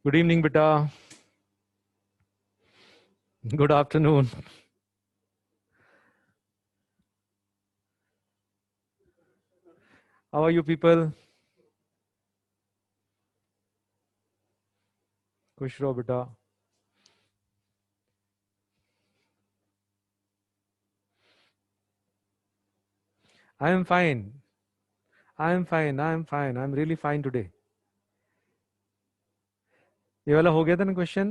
Good evening बेटा. Good afternoon. How are you people? खुश रहो बेटा. I am fine. I am fine. I am fine. I am really fine today. ये वाला हो गया था ना क्वेश्चन.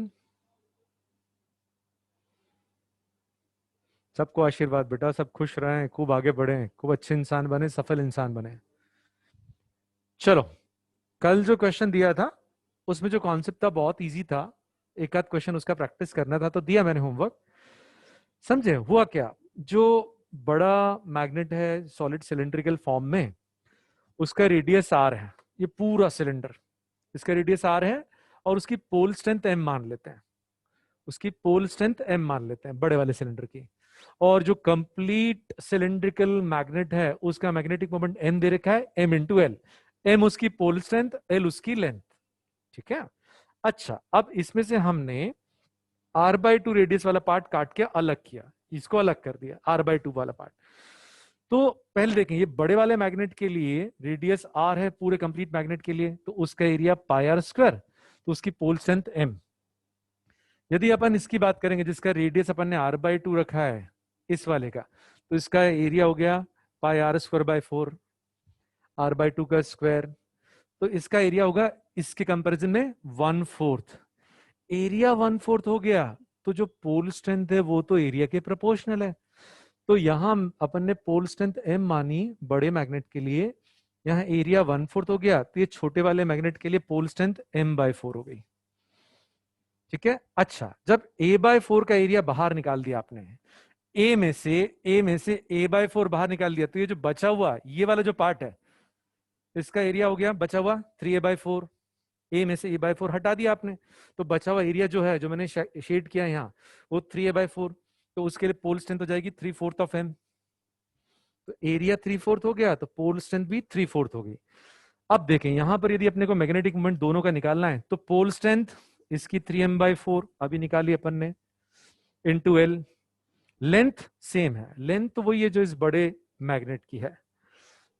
सबको आशीर्वाद बेटा. सब खुश रहें, खूब आगे बढ़ें, खूब अच्छे इंसान बने, सफल इंसान बने. चलो, कल जो क्वेश्चन दिया था उसमें जो कॉन्सेप्ट था बहुत इजी था. एक आध क्वेश्चन उसका प्रैक्टिस करना था तो दिया मैंने होमवर्क. समझे हुआ क्या? जो बड़ा मैग्नेट है सॉलिड सिलेंड्रिकल फॉर्म में, उसका रेडियस आर है. ये पूरा सिलेंडर, इसका रेडियस आर है और उसकी पोल स्ट्रेंथ एम मान लेते हैं. उसकी पोल स्ट्रेंथ एम मान लेते हैं बड़े वाले सिलेंडर की. और जो कंप्लीट सिलेंड्रिकल मैग्नेट है उसका मैग्नेटिक मोमेंट एम दे रखा है, एम इंटू एल. एम उसकी पोल स्ट्रेंथ, एल उसकी लेंथ. ठीक है. अच्छा, अब इसमें से हमने r/2 रेडियस वाला पार्ट काट के अलग किया, इसको अलग कर दिया r/2 वाला पार्ट. तो पहले देखें, ये बड़े वाले मैग्नेट के लिए रेडियस r है पूरे कंप्लीट मैग्नेट के लिए, तो उसका एरिया πr², तो उसकी पोल स्ट्रेंथ m. यदि अपन इसकी बात करेंगे जिसका रेडियस अपन ने r/2 रखा है इस वाले का, तो इसका एरिया हो गया πr²/4, r/2 का स्क्वायर. तो इसका एरिया होगा इसके कंपैरिजन में 1/4. एरिया 1/4 हो गया, तो जो पोल स्ट्रेंथ है वो तो एरिया के प्रोपोर्शनल है. तो यहां अपन ने पोल स्ट्रेंथ m मानी बड़े मैग्नेट के लिए, यहाँ एरिया 1/4 हो गया, तो ये छोटे वाले मैग्नेट के लिए पोल स्ट्रेंथ m/4 हो गई. ठीक है. अच्छा, जब a/4 का एरिया बाहर निकाल दिया आपने, a में से a/4 बाहर निकाल दिया, तो ये जो बचा हुआ ये वाला जो पार्ट है इसका एरिया हो गया बचा हुआ 3a/4. ए में से a/4 हटा दिया आपने, तो बचा हुआ एरिया जो है, जो मैंने शेड किया यहाँ, वो 3a/4. तो उसके लिए पोल स्ट्रेंथ हो जाएगी 3/4 ऑफ m. तो एरिया 3/4 हो गया, तो पोल स्ट्रेंथ भी 3/4 हो गई. अब देखें यहां पर यदि अपने को मैग्नेटिक मोमेंट दोनों का निकालना है, तो पोल स्ट्रेंथ इसकी 3m/4 अभी निकाली अपन ने, इंटू एल. लेंथ सेम है, लेंथ तो वही है जो इस बड़े मैग्नेट की है,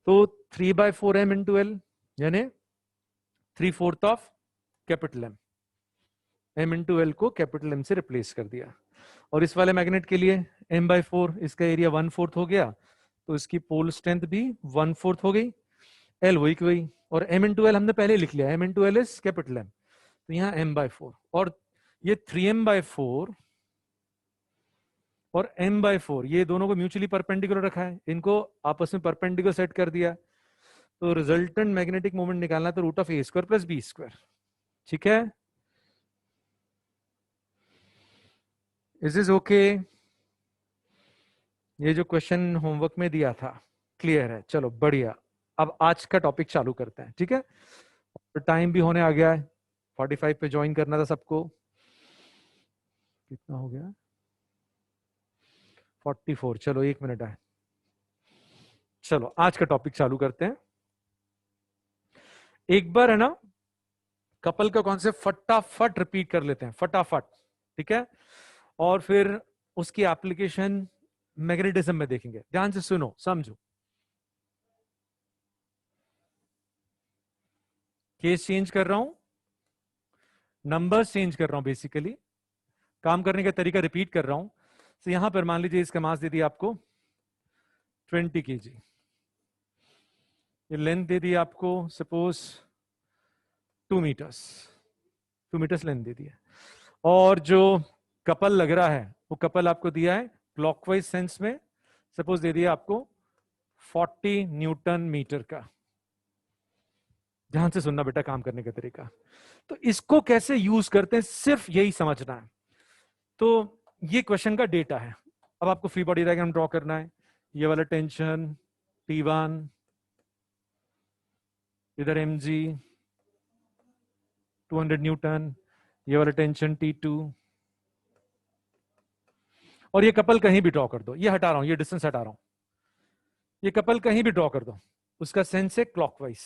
तो 3/4m इंटू एल, यानी 3/4 of capital M. m into L को कैपिटल एम से रिप्लेस कर दिया. और इस वाले मैग्नेट के लिए m/4, इसका एरिया 1/4 हो गया, तो इसकी पोल स्ट्रेंथ भी 1/4 हो गई. एल वही की वही, और m इंटू एल हमने पहले लिख लिया, m into L is capital M, तो यहाँ m/4. और ये 3m/4 और m/4 ये दोनों को म्यूचुअली परपेंडिकुलर रखा है, इनको आपस में परपेंडिकुलर सेट कर दिया. तो रिजल्टेंट मैग्नेटिक मोमेंट निकालना तो √a² प्लस b². ठीक है. Is is okay? ये जो क्वेश्चन होमवर्क में दिया था क्लियर है? चलो बढ़िया. अब आज का टॉपिक चालू करते हैं. ठीक है. टाइम भी होने आ गया है, 45 पे ज्वाइन करना था सबको. कितना हो गया? 44. चलो 1 मिनट है. चलो आज का टॉपिक चालू करते हैं. एक बार है ना कपल का कॉन्सेप्ट फटाफट रिपीट कर लेते हैं, फटाफट. ठीक है. और फिर उसकी एप्लीकेशन मैग्नेटिज्म में देखेंगे. ध्यान से सुनो, समझो. केस चेंज कर रहा हूं, नंबर्स चेंज कर रहा हूं, बेसिकली काम करने का तरीका रिपीट कर रहा हूं. तो यहां पर मान लीजिए इसका मास दे दिया आपको 20 kg, ये लेंथ दे दी आपको सपोज 2 मीटर्स, 2 मीटर्स लेंथ दे दिया. और जो कपल लग रहा है वो कपल आपको दिया है क्लॉकवाइज सेंस में, सपोज दे दिया आपको 40 न्यूटन मीटर का. ध्यान से सुनना बेटा काम करने का तरीका. तो इसको कैसे यूज करते हैं सिर्फ यही समझना है. तो ये क्वेश्चन का डेटा है. अब आपको फ्री बॉडी डायग्राम ड्रॉ करना है. ये वाला टेंशन T1, इधर mg 200 न्यूटन, ये वाला टेंशन T2, और ये कपल कहीं भी ड्रॉ कर दो. ये हटा रहा हूं, ये डिस्टेंस हटा रहा हूं. ये कपल कहीं भी ड्रॉ कर दो, उसका सेंस है क्लॉकवाइज.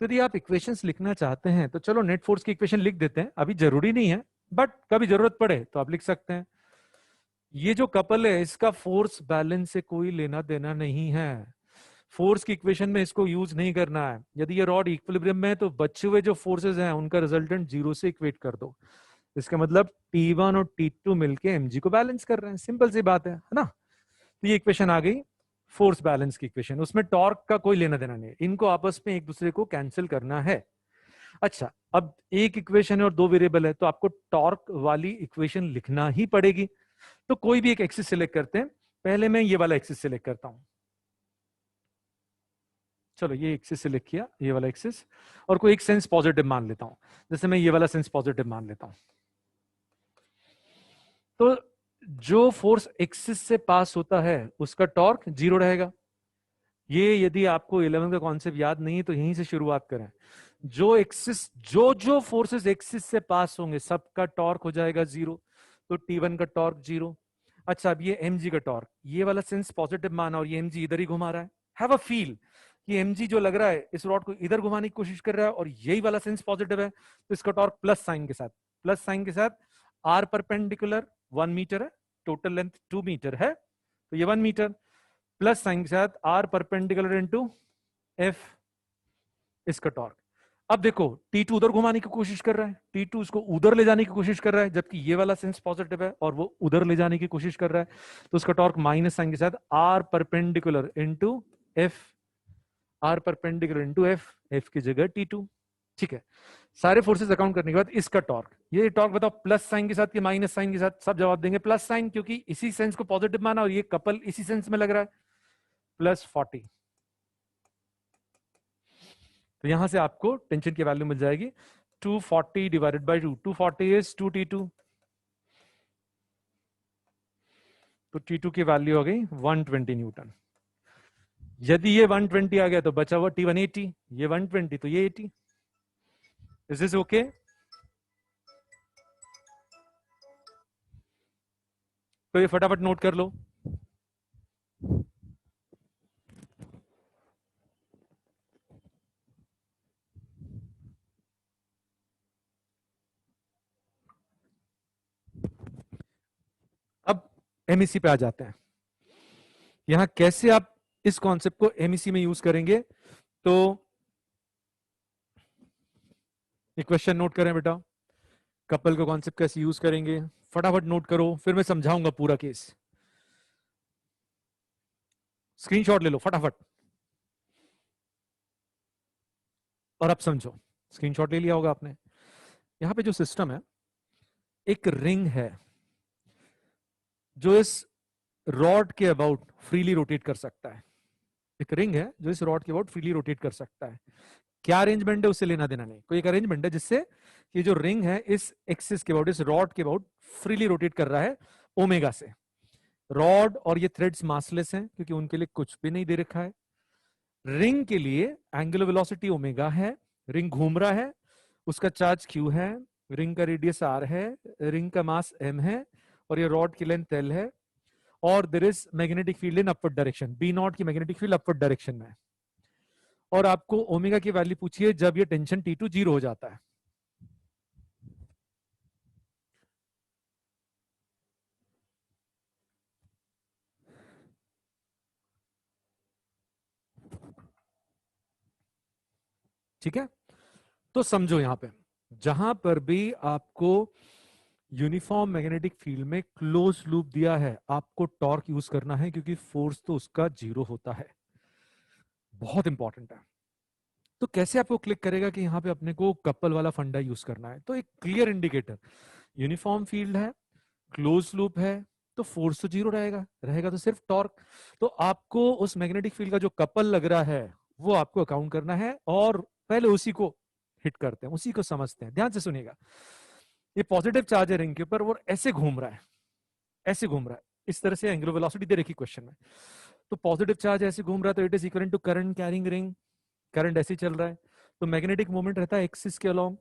तो यदि आप इक्वेशंस लिखना चाहते हैं तो चलो नेट फोर्स की इक्वेशन लिख देते हैं, अभी जरूरी नहीं है, बट कभी जरूरत पड़े तो आप लिख सकते हैं। ये जो कपल है इसका फोर्स बैलेंस से कोई लेना देना नहीं है, फोर्स की इक्वेशन में इसको यूज नहीं करना है। यदि ये रॉड इक्विलिब्रियम में है तो बचे हुए जो फोर्सेस हैं उनका रिजल्टेंट जीरो से इक्वेट कर दो। इसका मतलब T1 और T2 मिलके mg को बैलेंस कर रहे हैं, सिंपल सी बात है ना। तो ये इक्वेशन आ गई फोर्स बैलेंस की इक्वेशन, उसमें टॉर्क का कोई लेना देना नहीं, इनको आपस में एक दूसरे को कैंसिल करना है। अच्छा, अब एक इक्वेशन है और दो वेरिएबल है तो आपको टॉर्क वाली इक्वेशन लिखना ही पड़ेगी। तो कोई भी एक एक्सिस सिलेक्ट करते हैं, पहले मैं ये वाला एक्सिस सिलेक्ट करता हूं। चलो ये एक्सिस सिलेक्ट किया, ये वाला एक्सिस, और कोई एक सेंस पॉजिटिव मान लेता हूं, जैसे मैं ये वाला सेंस पॉजिटिव मान लेता हूं। तो जो फोर्स एक्सिस से पास होता है उसका टॉर्क जीरो रहेगा। ये यदि आपको 11 का कॉन्सेप्ट याद नहीं है तो यहीं से शुरुआत करें। जो एक्सिस, जो फोर्सेस एक्सिस से पास होंगे सबका टॉर्क हो जाएगा जीरो, तो T1 का टॉर्क जीरो। अच्छा, अब ये mg का टॉर्क, ये वाला सेंस पॉजिटिव माना और ये mg इधर ही घुमा रहा है, हैव अ फील कि mg जो लग रहा है इस रॉड को इधर घुमाने की कोशिश कर रहा है और यही वाला सेंस पॉजिटिव है, तो इसका टॉर्क प्लस साइन के साथ, प्लस साइन के साथ आर परपेंडिकुलर 1 मीटर है, टोटल लेंथ 2 मीटर है, तो ये 1 मीटर प्लस साइन के साथ आर परपेंडिकुलर इंटू एफ, इसका टॉर्क। अब देखो T2 उधर घुमाने की कोशिश कर रहा है, T2 उसको उधर ले जाने की कोशिश कर रहा है, जबकि ये वाला सेंस पॉजिटिव है और वो उधर ले जाने की कोशिश कर रहा है, तो उसका टॉर्क माइनस साइन के साथ R perpendicular into F, R perpendicular into F, F की जगह T2। ठीक है, सारे फोर्सेस अकाउंट करने के बाद इसका टॉर्क, ये टॉर्क बताओ प्लस साइन के साथ कि माइनस साइन के साथ, सब जवाब देंगे प्लस साइन, क्योंकि इसी सेंस को पॉजिटिव माना और ये कपल इसी सेंस में लग रहा है, प्लस 40। तो यहां से आपको टेंशन की वैल्यू मिल जाएगी 240 डिवाइडेड बाई 2, 240 इज 2T2, तो T2 की वैल्यू हो गई 120 न्यूटन। यदि ये 120 आ गया तो बचा हुआ T1 80, ये 120 तो ये 80। Is this okay? तो ये फटाफट नोट कर लो। अब एमईसी पे आ जाते हैं, यहां कैसे आप इस कॉन्सेप्ट को एमईसी में यूज करेंगे। तो एक क्वेश्चन नोट करें बेटा, कपल का कॉन्सेप्ट कैसे यूज करेंगे, फटाफट नोट करो, फिर मैं समझाऊंगा पूरा केस। स्क्रीनशॉट ले लो फटाफट और अब समझो। स्क्रीनशॉट ले लिया होगा आपने। यहां पे जो सिस्टम है, एक रिंग है जो इस रॉड के अबाउट फ्रीली रोटेट कर सकता है, एक रिंग है जो इस रॉड के अबाउट फ्रीली रोटेट कर सकता है। क्या अरेंजमेंट है उससे लेना देना नहीं, कोई एक अरेंजमेंट है जिससे ये जो रिंग है इस एक्सिस के अबाउट, इस रॉड के अबाउट फ्रीली रोटेट कर रहा है ओमेगा से। रॉड और ये थ्रेड्स मासलेस हैं क्योंकि उनके लिए कुछ भी नहीं दे रखा है। रिंग के लिए एंगुलर वेलोसिटी ओमेगा है, रिंग घूम रहा है, उसका चार्ज क्यू है, रिंग का रेडियस आर है, रिंग का मास एम है, और ये रॉड की लेंथ एल है, और there is magnetic field in upward direction, B naught की मैग्नेटिक फील्ड अपवर्ड डायरेक्शन में है। और आपको ओमेगा की वैल्यू पूछिए जब ये टेंशन T2 जीरो हो जाता है। ठीक है, तो समझो यहां पे जहां पर भी आपको यूनिफॉर्म मैग्नेटिक फील्ड में क्लोज लूप दिया है, आपको टॉर्क यूज करना है क्योंकि फोर्स तो उसका जीरो होता है। बहुत इंपॉर्टेंट है। तो कैसे आपको क्लिक करेगा कि यहाँ पे अपने को कपल वाला फंडा यूज करना है, तो एक क्लियर इंडिकेटर, यूनिफॉर्म फील्ड है, क्लोज लूप है, तो फोर्स तो जीरो रहेगा, रहेगा तो सिर्फ टॉर्क। तो आपको उस मैग्नेटिक फील्ड का जो कपल लग रहा है वो आपको अकाउंट करना है, और पहले उसी को हिट करते हैं, उसी को समझते हैं। ध्यान से सुनिएगा, ये पॉजिटिव चार्ज है रिंग के ऊपर, वो ऐसे घूम रहा है, ऐसे घूम रहा है, इस तरह से एंगुलर वेलोसिटी दे रखी क्वेश्चन में। तो पॉजिटिव चार्ज ऐसे घूम रहा है तो it is equal to current carrying ring, current ऐसे चल रहा है, तो मैग्नेटिक मोमेंट रहता है एक्सिस के अलोंग,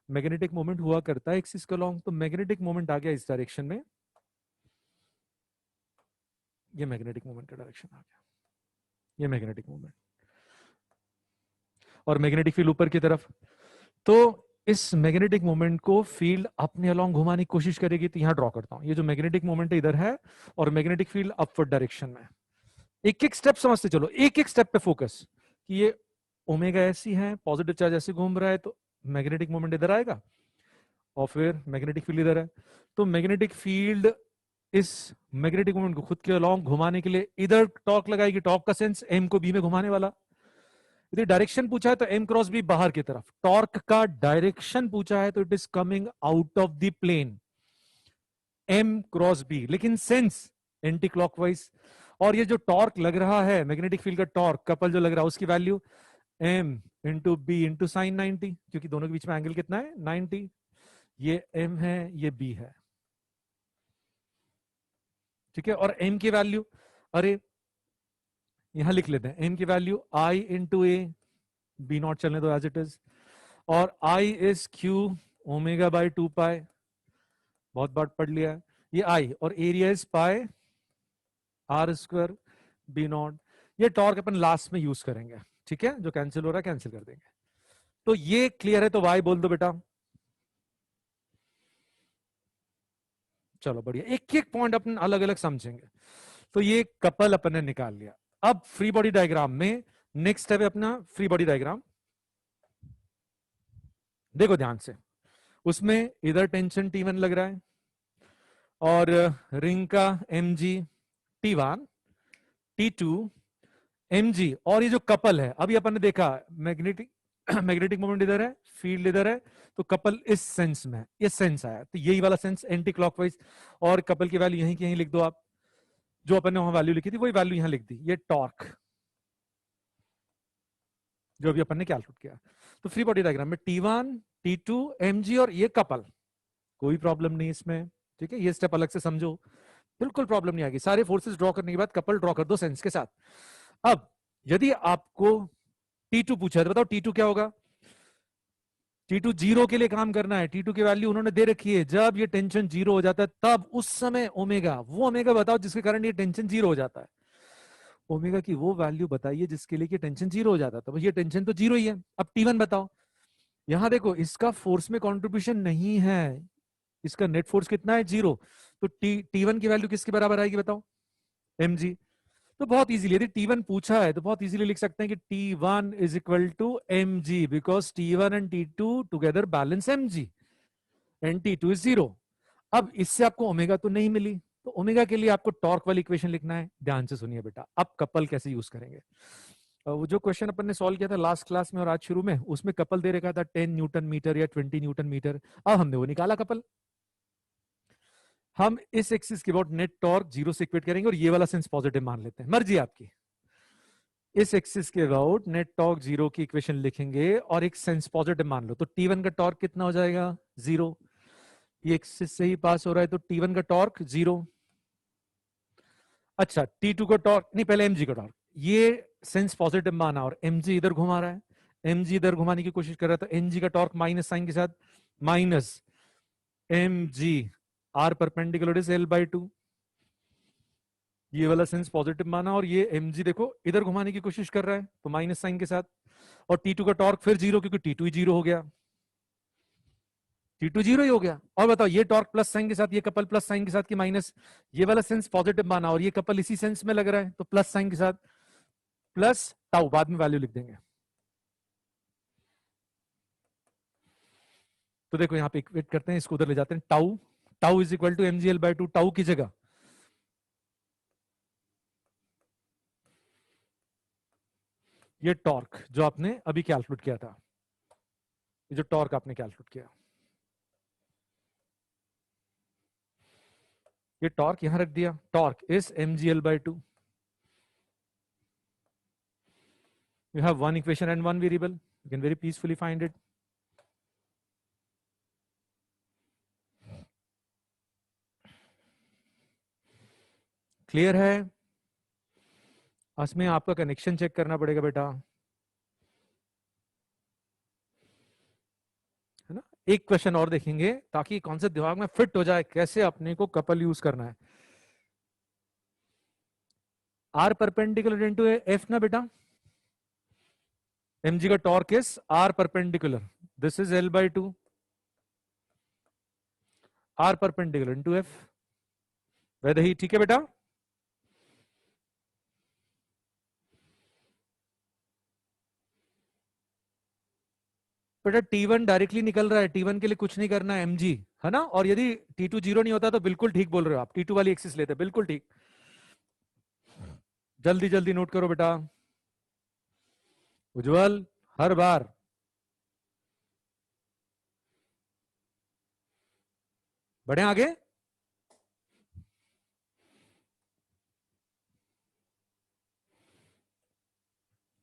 मैग्नेटिक मोमेंट हुआ करता है एक्सिस के अलोंग, तो मैग्नेटिक मोमेंट आ गया इस डायरेक्शन में, ये मैग्नेटिक मोमेंट का डायरेक्शन आ गया, ये मैग्नेटिक मोमेंट। और मैग्नेटिक फील्ड ऊपर की तरफ। तो इस मैग्नेटिक मोमेंट को फील्ड अपने अलोंग घुमाने की कोशिश करेगी। तो यहां ड्रॉ करता हूं, ये जो मैग्नेटिक मोमेंट इधर है और मैग्नेटिक फील्ड अपवर्ड डायरेक्शन में। एक एक स्टेप समझते चलो, एक एक स्टेप पे फोकस कि ये ओमेगा ऐसी है, पॉजिटिव चार्ज ऐसे घूम रहा है तो मैग्नेटिक मोमेंट इधर आएगा और फिर मैग्नेटिक फील्ड इधर है। तो मैग्नेटिक फील्ड इस मैग्नेटिक मोमेंट को खुद के अलोंग घुमाने के लिए इधर टॉर्क लगाएगी। टॉर्क का सेंस एम को बी में घुमाने वाला। यदि डायरेक्शन पूछा है तो एम क्रॉस बी बाहर की तरफ। टॉर्क का डायरेक्शन पूछा है तो it is coming out of the plane, M cross B, लेकिन सेंस एंटी क्लॉकवाइज। और ये जो टॉर्क लग रहा है मैग्नेटिक फील्ड का टॉर्क कपल जो लग रहा है उसकी value M into B into sine 90, क्योंकि दोनों के बीच में एंगल कितना है 90। ये एम है ये बी है, ठीक है। और एम की वैल्यू, अरे यहां लिख लेते हैं, एम की value I into A, B naught चलने दो एज इट इज, और I is Q omega by 2 pi, बहुत बार पढ़ लिया है ये आई, और area is pi R square B naught. ये टॉर्क अपन लास्ट में यूज करेंगे, ठीक है, जो कैंसिल हो रहा है कैंसिल कर देंगे। तो ये क्लियर है, तो वाई बोल दो बेटा। चलो बढ़िया, एक एक पॉइंट अपन अलग अलग समझेंगे। तो ये कपल अपन ने निकाल लिया। अब फ्री बॉडी डायग्राम में नेक्स्ट स्टेप है अपना फ्री बॉडी डायग्राम। देखो ध्यान से, उसमें इधर टेंशन T1 लग रहा है और रिंग का mg T1 T2 mg, और ये जो कपल है अभी अपन ने देखा मैग्नेटिक मैग्नेटिक मोमेंट इधर है, फील्ड इधर है, तो कपल इस सेंस में, ये सेंस आया, तो यही वाला सेंस एंटी क्लॉकवाइज। और कपल की वैल्यू यहीं की यहीं लिख दो आप, जो अपन ने वहां वैल्यू लिखी थी वही वैल्यू यहां लिख दी। ये टॉर्क जो अभी अपन ने कैलकुलेट किया। तो फ्री बॉडी डायग्राम में T1 T2 mg और ये कपल, कोई प्रॉब्लम नहीं इसमें, ठीक है। ये स्टेप अलग से समझो, बिल्कुल प्रॉब्लम नहीं आएगी। सारे फोर्सेस ड्रॉ करने के बाद कपल ड्रॉ कर दो सेंस के साथ। अब यदि आपको T2 पूछा है तो बताओ T2 क्या होगा। T2 जीरो के लिए काम करना है, T2 की वैल्यू उन्होंने दे रखी है। जब ये टेंशन जीरो हो जाता है तब उस समय ओमेगा, वो ओमेगा बताओ जिसके कारण ये टेंशन जीरो हो जाता है। ओमेगा की वो वैल्यू बताइए जिसके लिए कि टेंशन जीरो हो जाता है। तो ये टेंशन तो जीरो ही है। अब T1 बताओ। यहां देखो इसका फोर्स में कंट्रीब्यूशन नहीं है, इसका नेट फोर्स कितना है जीरो। तो T1 की वैल्यू किसके बराबर आएगी बताओ, mg। तो बहुत इजीली, यदि T1 पूछा है तो बहुत इजीली लिख सकते हैं कि T1 is equal to mg, because T1 and T2 together balance mg and T2 is zero. अब इससे आपको ओमेगा तो नहीं मिली, तो ओमेगा के लिए आपको टॉर्क वाली इक्वेशन लिखना है। ध्यान से सुनिए बेटा, अब कपल कैसे यूज करेंगे। वो जो क्वेश्चन अपन ने सॉल्व किया था लास्ट क्लास में और आज शुरू में, उसमें कपल दे रखा था 10 न्यूटन मीटर या 20 न्यूटन मीटर। अब हमने वो निकाला कपल। हम इस एक्सिस के अबाउट नेट टॉर्क जीरो से इक्वेट करेंगे और ये वाला सेंस पॉजिटिव मान लेते हैं, मर्जी आपकी। इस एक्सिस के अबाउट नेट टॉर्क जीरो की इक्वेशन लिखेंगे और एक सेंस पॉजिटिव मान लो, तो T1 का टॉर्क कितना हो जाएगा जीरो। ये एक्सिस से ही पास हो रहा है तो T1 का टॉर्क जीरो। अच्छा T2 का टॉर्क नहीं, पहले mg का टॉर्क, ये सेंस पॉजिटिव माना और mg इधर घुमा रहा है, mg इधर घुमाने की कोशिश कर रहा है, तो mg का टॉर्क माइनस साइन के साथ minus mg r perpendicular is l/2। ये वाला सेंस पॉजिटिव माना और ये mg देखो इधर घुमाने की कोशिश कर रहा है तो माइनस साइन के साथ, और T2 का टॉर्क फिर जीरो क्योंकि T2 ही जीरो हो गया, T2 जीरो ही हो गया। और बताओ ये टॉर्क प्लस साइन के साथ, ये कपल प्लस साइन के साथ की माइनस, ये वाला सेंस पॉजिटिव माना और ये कपल इसी सेंस में लग रहा है तो प्लस साइन के साथ, प्लस टाउ, बाद में वैल्यू लिख देंगे। तो देखो यहाँ पे इक्वेट करते हैं, इसको उधर ले जाते हैं, tau tau is equal to mgl/2, tau की जगह ये टॉर्क जो आपने अभी कैलकुलेट किया था, ये जो टॉर्क आपने कैलकुलेट किया, ये टॉर्क यहां रख दिया। Torque is mgl/2। You have one equation and one variable. You can very peacefully find it. Clear है। इसमें आपका कनेक्शन चेक करना पड़ेगा बेटा, है ना। एक क्वेश्चन और देखेंगे ताकि कॉन्सेप्ट दिमाग में फिट हो जाए कैसे अपने को कपल यूज करना है। आर परपेंडिकुलर इनटू एफ ना बेटा, mg का torque is r perpendicular, this is L/2 r perpendicular into f। वैसे ही ठीक है बेटा। बेटा T1 डायरेक्टली निकल रहा है, T1 के लिए कुछ नहीं करना है, mg है ना। और यदि T2 जीरो नहीं होता तो बिल्कुल ठीक बोल रहे हो आप, T2 वाली एक्सिस लेते बिल्कुल ठीक। जल्दी जल्दी नोट करो बेटा। उज्जवल हर बार बढ़े आगे।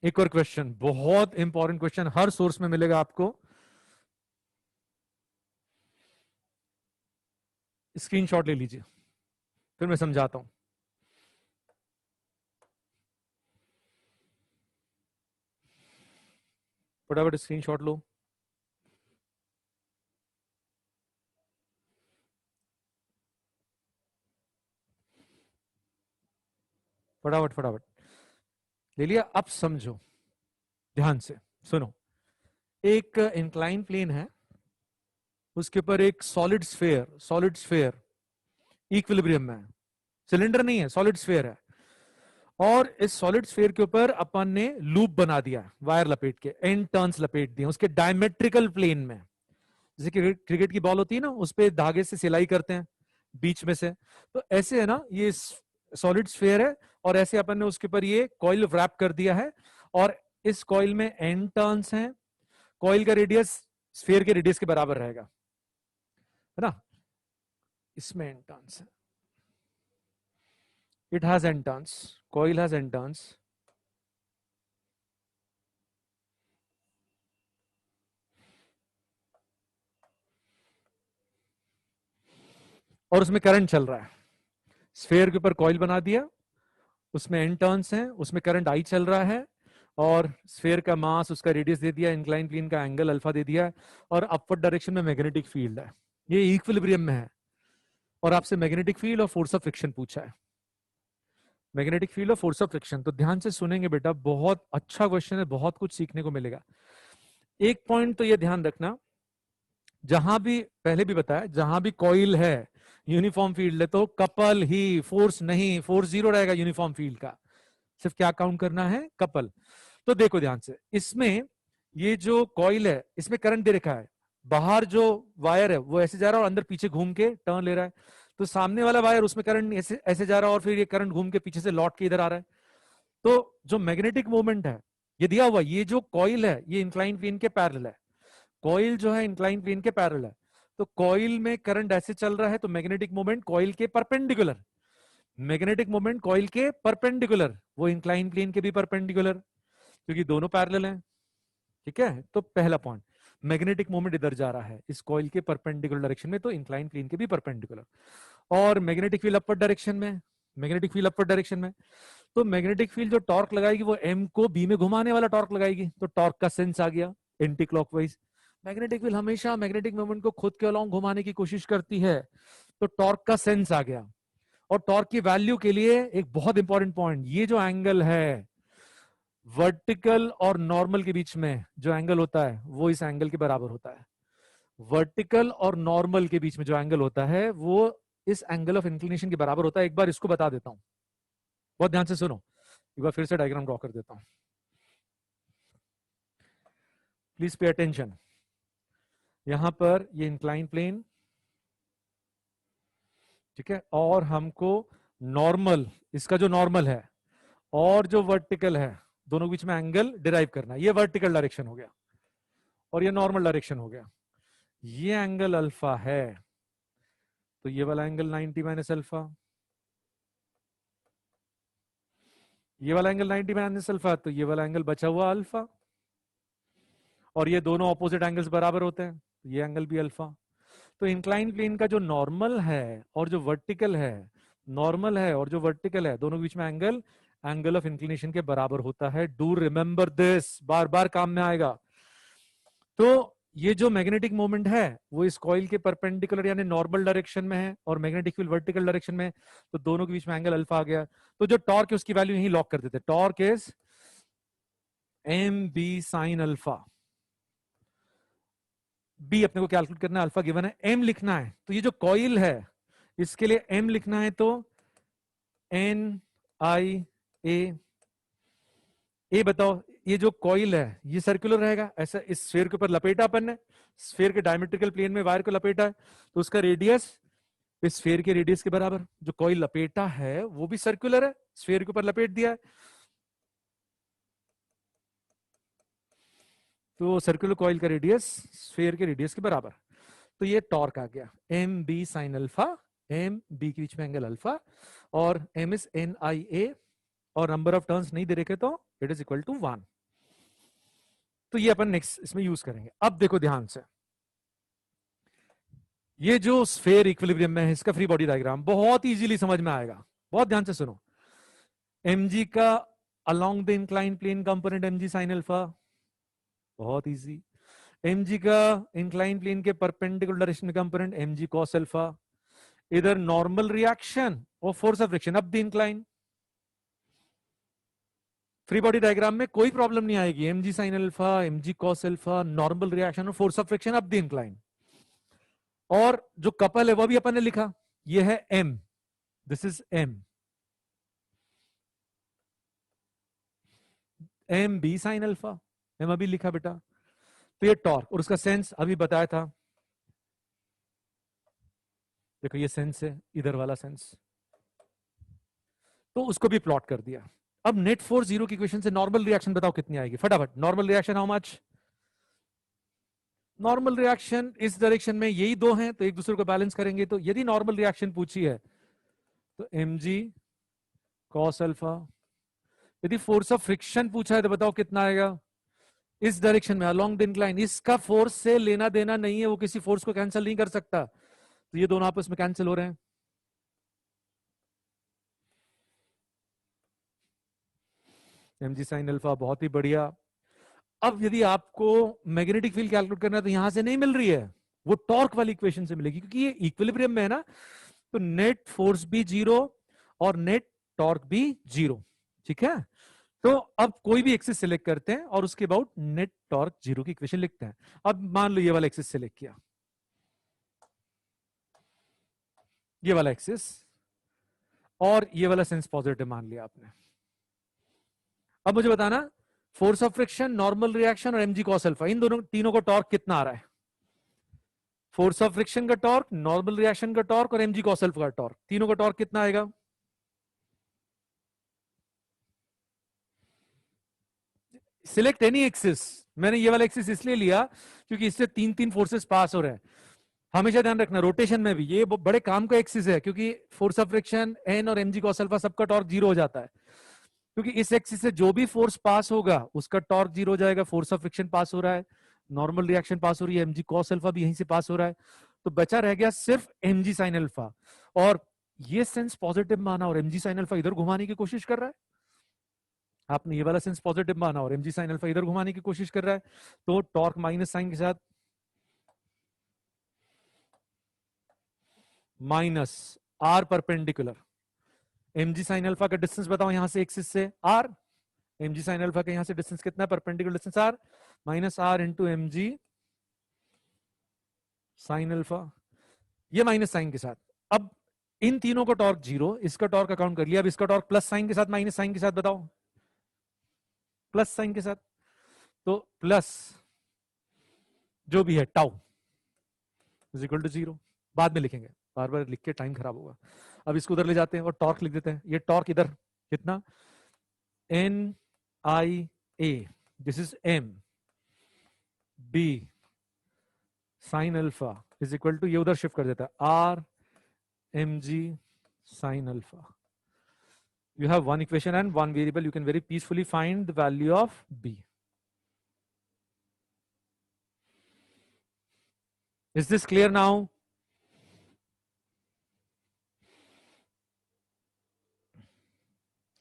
एक और क्वेश्चन, बहुत इंपॉर्टेंट क्वेश्चन, हर सोर्स में मिलेगा आपको। स्क्रीनशॉट ले लीजिए, फिर मैं समझाता हूं। फटाफट स्क्रीनशॉट लो। फटाफट फटाफट ले लिया। अब समझो ध्यान से, सुनो। एक इंक्लाइन प्लेन है, उसके ऊपर एक सॉलिड स्फेयर इक्विलिब्रियम में है। सिलेंडर नहीं है, सॉलिड स्फेयर है। और इस सॉलिड स्फेयर के ऊपर अपन ने लूप बना दिया, वायर लपेट के, एंड टर्न्स लपेट दिए उसके डायमेट्रिकल प्लेन में। जैसे क्रिकेट की बॉल होती है ना, उस पे धागे से सिलाई करते हैं बीच में से, तो ऐसे है ना, ये सॉलिड स्फेयर है। और ऐसे अपन ने उसके ऊपर ये कॉइल रैप कर दिया है, और इस कॉइल में एंड टर्न्स हैं। कॉइल का रेडियस स्फेयर के रेडियस के बराबर रहेगा, है ना। इसमें एंड टर्न्स है, it has and turns, coil has and turns. और उसमें करंट चल रहा है। स्फेयर के ऊपर कॉइल बना दिया, उसमें एंड टर्न्स हैं, उसमें करंट आई चल रहा है, और स्फेयर का मास, उसका रेडियस दे दिया, इंक्लाइन प्लेन का एंगल अल्फा दे दिया, और अपवर्ड डायरेक्शन में मैग्नेटिक फील्ड है, ये इक्विलिब्रियम में है। और आपसे मैग्नेटिक फील्ड और फोर्स ऑफ फ्रिक्शन पूछा है। मैग्नेटिक फील्ड और फोर्स ऑफ फ्रिक्शन, तो ध्यान से सुनेंगे बेटा, बहुत अच्छा क्वेश्चन है, बहुत कुछ सीखने को मिलेगा। एक पॉइंट तो ये ध्यान रखना, जहां भी, पहले भी बताया, जहां भी कॉइल है यूनिफॉर्म फील्ड है, तो कपल ही, फोर्स नहीं, फोर्स जीरो रहेगा यूनिफॉर्म फील्ड का, सिर्फ क्या काउंट करना है, कपल। तो देखो ध्यान से, इसमें ये जो कॉइल है, इसमें करंट दे रखा है, बाहर जो वायर है वो ऐसे जा रहा है और अंदर पीछे घूम के टर्न ले रहा है। तो सामने वाला वायर, उसमें करंट ऐसे ऐसे जा रहा है, और फिर ये करंट घूम के पीछे से लौट के इधर आ रहा है। तो जो मैग्नेटिक मोमेंट है, ये दिया हुआ, ये जो कॉइल है ये इंक्लाइन प्लेन के पैरेलल है। कॉइल जो है इंक्लाइन प्लेन के पैरेलल है, तो कॉइल में करंट ऐसे चल रहा है, तो मैग्नेटिक मोमेंट कॉइल के परपेंडिकुलर, मैग्नेटिक मोमेंट कॉइल के परपेंडिकुलर, वो इंक्लाइन प्लेन के भी परपेंडिकुलर, क्योंकि दोनों पैरेलल हैं। ठीक है, तो पहला पॉइंट, मैग्नेटिक मोमेंट इधर जा रहा है इस कॉइल के परपेंडिकुलर डायरेक्शन में, तो इंक्लाइन प्लेन के भी परपेंडिकुलर। और मैग्नेटिक फील्ड अपवर्ड डायरेक्शन में, मैग्नेटिक फील्ड अपवर्ड डायरेक्शन में, तो मैग्नेटिक फील्ड जो टॉर्क लगाएगी वो एम को बी में घुमाने वाला टॉर्क लगाएगी, तो टॉर्क का सेंस आ गया एंटी क्लॉकवाइज। मैग्नेटिक फील्ड हमेशा मैग्नेटिक मोमेंट को खुद के अलोंग घुमाने की कोशिश करती है, तो टॉर्क का सेंस आ गया। और टॉर्क की वैल्यू के लिए एक बहुत इंपॉर्टेंट पॉइंट, ये जो एंगल है वर्टिकल और नॉर्मल के बीच में जो एंगल होता है वो इस एंगल के बराबर होता है। वर्टिकल और नॉर्मल के बीच में जो एंगल होता है वो इस एंगल ऑफ इंक्लिनेशन के बराबर होता है। एक बार इसको बता देता हूं, बहुत ध्यान से सुनो, एक बार फिर से डायग्राम ड्रॉ कर देता हूं, प्लीज पे अटेंशन। यहां पर ये इंक्लाइन प्लेन, ठीक है, और हमको नॉर्मल, इसका जो नॉर्मल है और जो वर्टिकल है, दोनों के बीच में एंगल डिराइव करना है। ये वर्टिकल डायरेक्शन हो गया और ये नॉर्मल डायरेक्शन हो गया। ये एंगल अल्फा है, तो ये वाला एंगल 90 माइनस अल्फा, ये वाला एंगल 90 माइनस अल्फा, तो ये वाला एंगल बचा हुआ अल्फा। और ये दोनों ऑपोजिट एंगल्स बराबर होते हैं, तो ये एंगल भी अल्फा। तो इंक्लाइन प्लेन का जो नॉर्मल है और जो वर्टिकल है, नॉर्मल है और जो वर्टिकल है, दोनों के बीच में एंगल, एंगल ऑफ इंक्लिनेशन के बराबर होता है। डू रिमेंबर दिस, बार बार काम में आएगा। तो ये जो मैग्नेटिक मोमेंट है वो इस कॉइल के परपेंडिकुलर यानी नॉर्मल डायरेक्शन में है, और मैग्नेटिक फील्ड वर्टिकल डायरेक्शन में है, तो दोनों के बीच में एंगल अल्फा आ गया। तो जो टॉर्क है उसकी वैल्यू यही लॉक कर देते हैं, torque is M B sine alpha, B अपने को कैलकुलेट करना है, अल्फा गिवन है, एम लिखना है, तो ये जो कॉइल है इसके लिए एम लिखना है, तो एन आई ए बताओ, ये जो कॉइल है ये सर्कुलर रहेगा, ऐसा इस स्फीयर के ऊपर लपेटा अपन ने, स्फीयर के डायमेट्रिकल प्लेन में वायर को लपेटा है, तो उसका रेडियस इस स्फीयर के रेडियस के बराबर, जो कॉइल लपेटा है वो भी सर्कुलर है, स्फीयर के ऊपर लपेट दिया है, तो सर्कुलर कॉइल का रेडियस स्फीयर के रेडियस के बराबर, तो ये टॉर्क आ गया M B sine alpha, M B के बीच में एंगल अल्फा, और M is N I A, और नंबर ऑफ टर्न्स नहीं दे रखे तो इट इज इक्वल टू 1। तो ये अपन नेक्स्ट इसमें यूज करेंगे। अब देखो ध्यान से, ये जो स्फीयर इक्विलिब्रियम में है इसका फ्री बॉडी डायग्राम बहुत इजीली समझ में आएगा, बहुत ध्यान से सुनो। mg का along the incline plane component mg sine alpha, बहुत इजी। mg का इंक्लाइन प्लेन के परपेंडिकुलर डायरेक्शन में कंपोनेंट mg cos अल्फा, इधर नॉर्मल रिएक्शन और force of friction up the incline. Free body diagram में कोई प्रॉब्लम नहीं आएगी, mg sine alpha, mg cos alpha, normal reaction और force of friction up the incline. और जो कपल है वो भी अपन ने लिखा, ये है m, this is m b sine alpha, m अभी लिखा बेटा। तो ये टॉर्क और उसका सेंस अभी बताया था, देखो ये सेंस है, इधर वाला सेंस, तो उसको भी प्लॉट कर दिया। अब नेट फोर्स जीरो की इक्वेशन से नॉर्मल रिएक्शन बताओ कितनी आएगी, फटाफट। Normal reaction how much, normal reaction इस डायरेक्शन में यही दो हैं तो एक दूसरे को बैलेंस करेंगे, तो यदि नॉर्मल रिएक्शन पूछी है तो mg cos अल्फा, यदि फोर्स ऑफ फ्रिक्शन पूछा है तो बताओ कितना आएगा, इस डायरेक्शन में अलोंग द इंक्लाइन, इसका फोर्स से लेना देना नहीं है, वो किसी फोर्स को कैंसिल नहीं कर सकता, तो ये दोनों आपस में कैंसिल हो रहे हैं। mg साइन अल्फा, बहुत ही बढ़िया। अब यदि आपको मैग्नेटिक फील्ड कैलकुलेट करना है तो यहां से नहीं मिल रही है, वो टॉर्क वाली इक्वेशन से मिलेगी, क्योंकि ये इक्विलिब्रियम में है ना, तो नेट फोर्स भी जीरो और नेट टॉर्क भी जीरो, ठीक है। तो अब कोई भी एक्सिस सिलेक्ट करते हैं और उसके अबाउट नेट टॉर्क जीरो की इक्वेशन लिखते हैं। अब मान लो ये वाला एक्सिस सिलेक्ट किया, ये वाला एक्सिस, और ये वाला सेंस पॉजिटिव मान लिया आपने। अब मुझे बताना force of friction, normal reaction और mg cos अल्फा, इन दोनों तीनों को टॉर्क कितना आ रहा है, फोर्स ऑफ फ्रिक्शन का टॉर्क, नॉर्मल रिएक्शन का टॉर्क और mg cos अल्फा का टॉर्क, तीनों का टॉर्क कितना आएगा। सिलेक्ट एनी एक्सिस, मैंने ये वाला एक्सिस इसलिए लिया क्योंकि इससे तीन तीन फोर्सेस पास हो रहे हैं। हमेशा ध्यान रखना रोटेशन में भी ये बड़े काम का एक्सिस है, क्योंकि फोर्स ऑफ फ्रिक्शन एन और mg cos अल्फा सबका टॉर्क जीरो हो जाता है, क्योंकि इस एक्सिस से जो भी फोर्स पास होगा उसका टॉर्क जीरो हो जाएगा। फोर्स ऑफ फ्रिक्शन पास हो रहा है, नॉर्मल रिएक्शन पास हो रही है, mg cos अल्फा भी यहीं से पास हो रहा है, तो बचा रह गया सिर्फ mg sin अल्फा। और ये सेंस पॉजिटिव माना और mg sin अल्फा इधर घुमाने की कोशिश कर रहा है, आपने ये वाला सेंस पॉजिटिव माना और mg sin अल्फा इधर घुमाने की कोशिश कर रहा है, तो टॉर्क माइनस साइन के साथ minus R perpendicular, mg sin alpha का डिस्टेंस बताओ यहां से एक्सिस से r, mg sin अल्फा का यहां से डिस्टेंस कितना है, perpendicular distance r, minus r into mg sin alpha, ये माइनस साइन के साथ। अब इन तीनों का टॉर्क जीरो, इसका टॉर्क अकाउंट कर लिया, अब इसका टॉर्क प्लस साइन के साथ माइनस साइन के साथ बताओ, प्लस साइन के साथ, तो प्लस जो भी है tau is equal to zero, बाद में लिखेंगे, बार बार लिख के टाइम खराब होगा। अब इसको उधर ले जाते हैं और टॉर्क लिख देते हैं, ये टॉर्क इधर कितना, N I A, this is M B sine alpha is equal to, ये उधर शिफ्ट कर देता है, R M G sine alpha. You have one equation and one variable, you can very peacefully find the value of b. Is this clear now?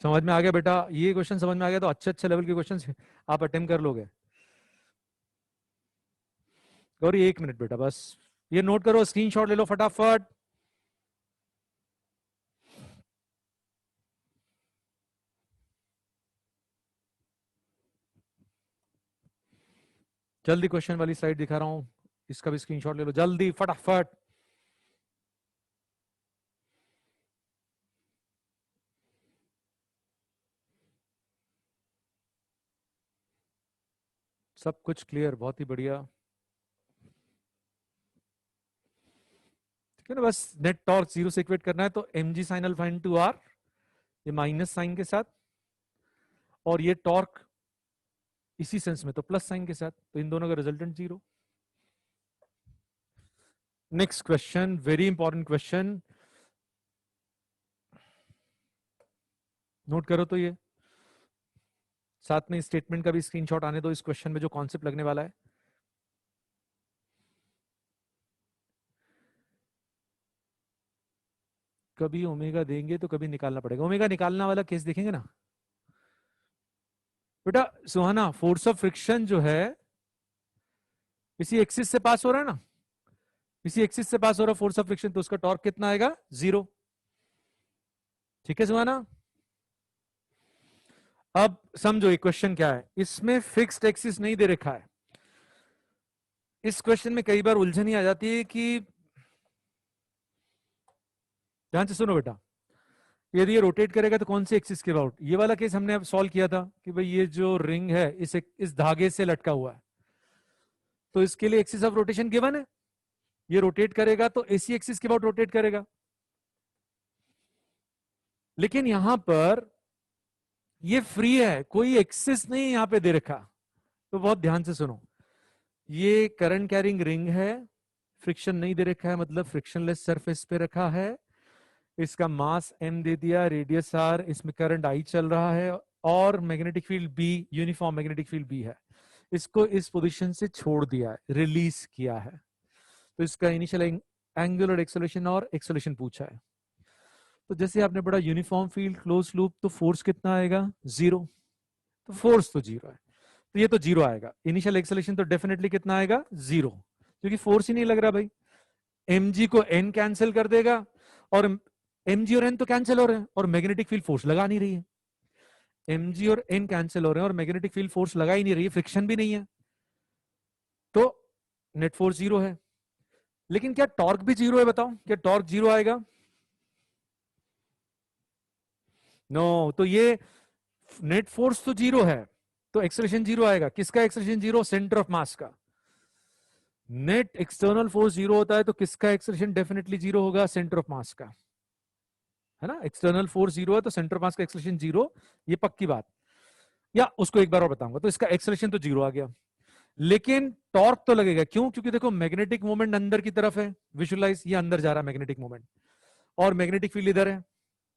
समझ में आ गया बेटा, ये क्वेश्चन समझ में आ गया तो अच्छे अच्छे लेवल के क्वेश्चन आप अटेम्प्ट कर लोगे। गौरी एक मिनट बेटा बस, ये नोट करो, स्क्रीनशॉट ले लो फटाफट। जल्दी क्वेश्चन वाली स्लाइड दिखा रहा हूं, इसका भी स्क्रीनशॉट ले लो जल्दी फटाफट। सब कुछ क्लियर, बहुत ही बढ़िया। ठीक है ना, बस नेट टॉर्क जीरो से इक्वेट करना है, तो mg sine alpha into R, ये माइनस साइन के साथ, और ये टॉर्क इसी सेंस में तो प्लस साइन के साथ, तो इन दोनों का resultant zero. Next question, very important question, note करो तो ये, साथ में स्टेटमेंट का भी स्क्रीनशॉट आने दो इस क्वेश्चन में जो कॉन्सेप्ट लगने वाला है। कभी ओमेगा देंगे तो कभी निकालना पड़ेगा, ओमेगा निकालना वाला केस देखेंगे ना बेटा। सुहाना, फोर्स ऑफ फ्रिक्शन जो है इसी एक्सिस से पास हो रहा है ना, इसी एक्सिस से पास हो रहा फोर्स ऑफ फ्रिक्शन, तो उसका टॉर्क कितना आएगा, जीरो। ठीक है सुहाना। अब समझो ये क्वेश्चन क्या है, इसमें फिक्स्ड एक्सिस नहीं दे रखा है। इस क्वेश्चन में कई बार उलझन ही आ जाती है कि, ध्यान से सुनो बेटा, यदि ये रोटेट करेगा तो कौन सी एक्सिस के अबाउट, ये वाला केस हमने अब सॉल्व किया था कि भाई ये जो रिंग है इस धागे से लटका हुआ है, तो इसके लिए एक्सिस ऑफ रोटेशन गिवन है, ये रोटेट करेगा तो एसी एक्सिस के अबाउट रोटेट करेगा। लेकिन यहां पर ये फ्री है, कोई एक्सिस नहीं यहां पे दे रखा, तो बहुत ध्यान से सुनो, ये करंट कैरिंग रिंग है, फ्रिक्शन नहीं दे रखा है, मतलब फ्रिक्शनलेस सरफेस पे रखा है, इसका मास m दे दिया, रेडियस r, इसमें करंट I चल रहा है, और magnetic field B, uniform magnetic field B है, इसको इस पोजीशन से छोड़ दिया है, रिलीज किया है, तो इसका इनिशियल एंगुलर एक्सेलरेशन और एक्सेलरेशन पूछा है। तो जैसे आपने पढ़ा यूनिफॉर्म फील्ड क्लोज लूप, तो फोर्स कितना आएगा, जीरो, तो फोर्स तो जीरो है, तो ये तो जीरो आएगा। इनिशियल एक्सेलरेशन तो डेफिनेटली कितना आएगा, जीरो, क्योंकि फोर्स ही नहीं लग रहा भाई। mg को n कैंसिल कर देगा, और mg और n तो कैंसिल हो रहे हैं, और मैग्नेटिक फील्ड फोर्स लगा नहीं रही है, mg और n कैंसिल हो रहे हैं और मैग्नेटिक फील्ड फोर्स लगा ही नहीं रही है, फ्रिक्शन भी नहीं है, तो नेट फोर्स जीरो है। लेकिन क्या टॉर्क भी जीरो है, बताओ क्या टॉर्क जीरो आएगा, नो तो ये नेट फोर्स तो जीरो है, तो एक्सेलरेशन जीरो आएगा, किसका एक्सेलरेशन जीरो, सेंटर ऑफ मास का। नेट एक्सटर्नल फोर्स जीरो होता है तो किसका एक्सेलरेशन डेफिनेटली जीरो होगा, सेंटर ऑफ मास का, है ना, एक्सटर्नल फोर्स जीरो है तो सेंटर ऑफ मास का एक्सेलरेशन जीरो, ये पक्की बात। या उसको एक बार और बताऊंगा, तो इसका एक्सेलरेशन तो जीरो आ गया, लेकिन टॉर्क तो लगेगा, क्यों, क्योंकि देखो मैग्नेटिक मोमेंट अंदर की तरफ है, विजुअलाइज ये अंदर जा रहा है मैग्नेटिक मोमेंट, और मैग्नेटिक फील्ड इधर है,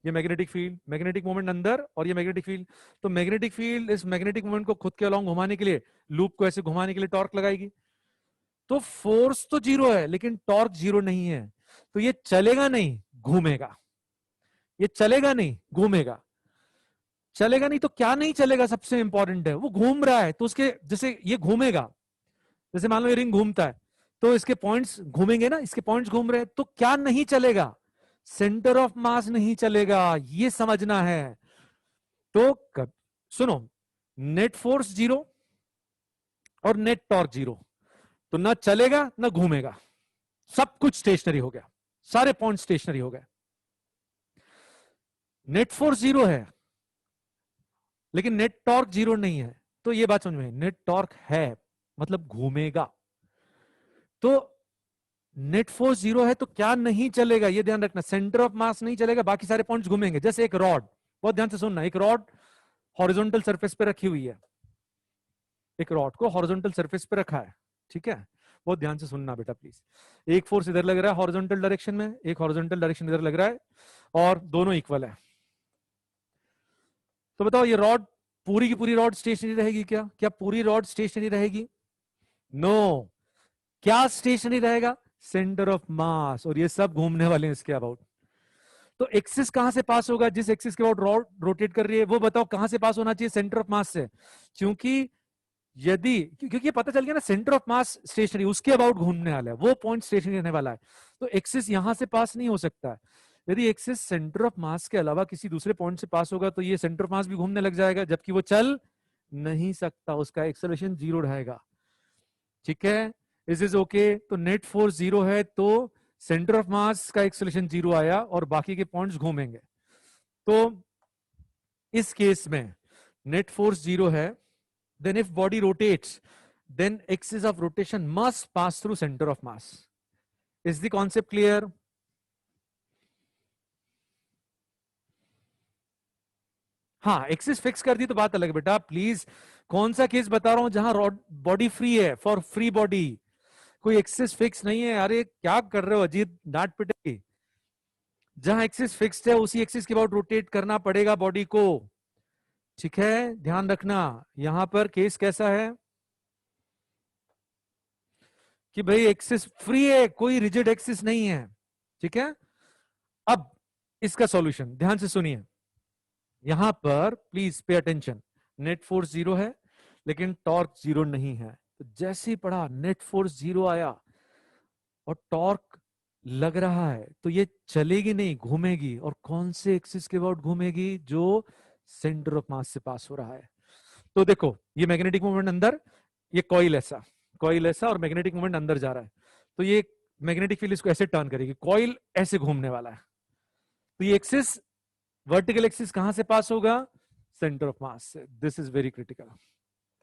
ये मैग्नेटिक फील्ड, मैग्नेटिक मोमेंट अंदर और ये मैग्नेटिक फील्ड, तो मैग्नेटिक फील्ड इस मैग्नेटिक मोमेंट को खुद के अलोंग घुमाने के लिए, लूप को ऐसे घुमाने के लिए टॉर्क लगाएगी, तो फोर्स तो जीरो है लेकिन टॉर्क जीरो नहीं है, तो ये चलेगा नहीं घूमेगा, ये चलेगा नहीं घूमेगा, चलेगा नहीं तो क्या नहीं चलेगा, सबसे इंपॉर्टेंट है, वो घूम रहा है तो उसके, जैसे ये घूमेगा, जैसे मान लो ये रिंग घूमता है तो इसके पॉइंट्स घूमेंगे ना, इसके पॉइंट्स घूम रहे हैं, तो क्या नहीं चलेगा, सेंटर ऑफ मास नहीं चलेगा, ये समझना है। तो सुनो, नेट फोर्स जीरो और नेट टॉर्क जीरो, तो ना चलेगा ना घूमेगा, सब कुछ स्टेशनरी हो गया, सारे पॉइंट स्टेशनरी हो गए। नेट फोर्स जीरो है लेकिन नेट टॉर्क जीरो नहीं है, तो ये बात समझ में, नेट टॉर्क है मतलब घूमेगा, तो नेट फोर्स जीरो है तो क्या नहीं चलेगा, ये ध्यान रखना, सेंटर ऑफ मास नहीं चलेगा, बाकी सारे पॉइंट्स घूमेंगे। जैसे एक रॉड, बहुत ध्यान से सुनना, एक रॉड हॉरिजॉन्टल सरफेस पे रखी हुई है, एक रॉड को हॉरिजॉन्टल सरफेस पे रखा है, ठीक है, बहुत ध्यान से सुनना बेटा प्लीज, एक फोर्स इधर लग रहा है हॉरिजॉन्टल डायरेक्शन में, एक हॉरिजॉन्टल डायरेक्शन इधर लग रहा है, और दोनों इक्वल है, तो बताओ ये रॉड, पूरी की पूरी रॉड स्टेशनरी रहेगी क्या, क्या पूरी रॉड स्टेशनरी रहेगी, नो, क्या स्टेशनरी रहेगा, सेंटर ऑफ मास, और ये सब घूमने वाले हैं इसके अबाउट। तो एक्सिस कहां से पास होगा, जिस एक्सिस के अबाउट रॉड रोटेट कर रही है वो बताओ कहां से पास होना चाहिए, सेंटर ऑफ मास से, क्योंकि यदि, क्योंकि ये पता चल गया ना सेंटर ऑफ मास स्टेशनरी, उसके अबाउट घूमने वाला है, वो पॉइंट स्टेशनरी रहने वाला है, तो एक्सिस यहां से पास नहीं हो सकता है। यदि एक्सिस सेंटर ऑफ मास के अलावा किसी दूसरे पॉइंट से पास होगा तो ये सेंटर ऑफ मास भी घूमने लग जाएगा, जबकि वो चल नहीं सकता, उसका एक्सेलरेशन जीरो रहेगा। ठीक है, इज इज ओके। तो नेट फोर्स जीरो है तो सेंटर ऑफ मास का एक्सेलरेशन जीरो आया और बाकी के पॉइंट्स घूमेंगे। तो इस केस में नेट फोर्स जीरो है, then if body rotates then axis of rotation must pass through centre of mass. Is the concept clear? हाँ, एक्सिस फिक्स कर दी तो बात अलग बेटा। प्लीज, कौन सा केस बता रहा हूं जहां बॉडी फ्री है, फॉर फ्री बॉडी, कोई एक्सिस फिक्स नहीं है। अरे क्या कर रहे हो अजीत, डांट पिटेगी। जहां एक्सिस फिक्स्ड है उसी एक्सिस के अबाउट रोटेट करना पड़ेगा बॉडी को। ठीक है, ध्यान रखना। यहां पर केस कैसा है कि भाई एक्सिस फ्री है, कोई रिजिड एक्सिस नहीं है। ठीक है, अब इसका सॉल्यूशन ध्यान से सुनिए। यहां पर please pay attention, net force zero है लेकिन टॉर्क जीरो नहीं है। तो जैसे ही पढ़ा नेट फोर्स जीरो आया और टॉर्क लग रहा है, तो ये चलेगी नहीं, घूमेगी। और कौन से एक्सिस के अबाउट घूमेगी? जो सेंटर ऑफ मास से पास हो रहा है। तो देखो, ये मैग्नेटिक मोमेंट अंदर, ये कॉइल ऐसा और मैग्नेटिक मोमेंट अंदर जा रहा है। तो ये मैग्नेटिक फील्ड इसको ऐसे टर्न करेगी, कॉइल ऐसे घूमने वाला है। तो ये एक्सिस, वर्टिकल एक्सिस कहां से पास होगा? सेंटर ऑफ मास से। This is very critical.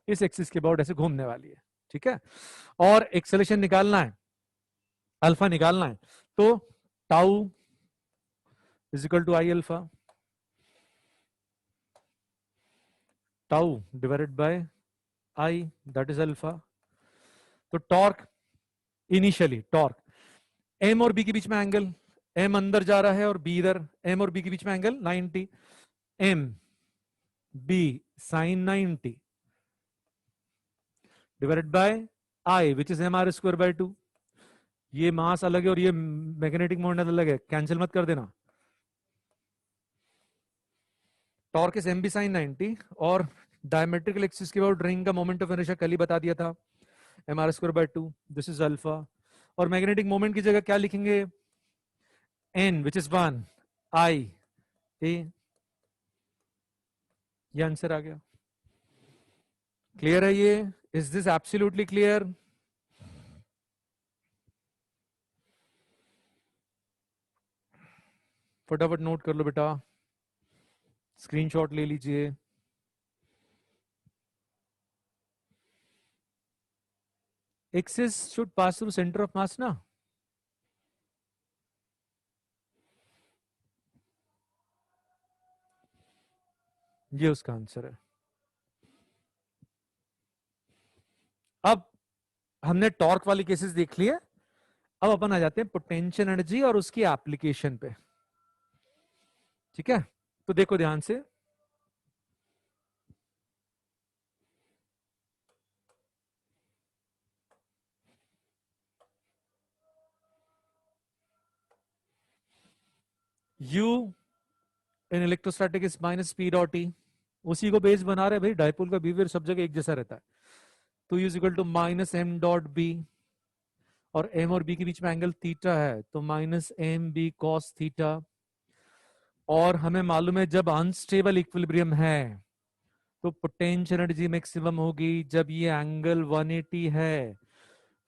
इस एक्सिस के अबाउट ऐसे घूमने वाली है। ठीक है, और एक्सेलेरेशन निकालना है, अल्फा निकालना है। तो tau is equal to I alpha, tau divided by I, that is alpha. तो टॉर्क, इनिशियली टॉर्क, एम और बी के बीच में एंगल, एम अंदर जा रहा है और बी इधर, एम और बी के बीच में angle 90, M B sine 90 divided by I which is M R square by 2। ये मास अलग है और ये मैग्नेटिक मोमेंट अलग है, कैंसिल मत कर देना। Torque is M B sine 90 और डायमेट्रिकल एक्सिस के अबाउट रिंग का मोमेंट ऑफ इनर्शिया कल ही बता दिया था, M R square by 2, this is alpha. और मैग्नेटिक मोमेंट की जगह क्या लिखेंगे? N which is 1, I A. ये आंसर आ गया। क्लियर है ये? Is this absolutely clear? फटाफट नोट कर लो बेटा, स्क्रीनशॉट ले लीजिए। Axis should pass through centre of मास ना। ये उसका आंसर है। अब हमने टॉर्क वाली केसेस देख लिए, अब अपन आ जाते हैं पोटेंशियल एनर्जी और उसकी एप्लीकेशन पे। ठीक है, तो देखो ध्यान से, U in electrostatic is minus P dot E, उसी को बेस बना रहे भाई, डायपोल का बिहेवियर सब जगह एक जैसा रहता है। तो U is equal to minus M dot B, और एम और बी के बीच में एंगल थीटा है तो minus M B cos theta. और हमें मालूम है जब अनस्टेबल इक्विलिब्रियम है तो पोटेंशियल एनर्जी मैक्सिमम होगी जब ये एंगल 180 है।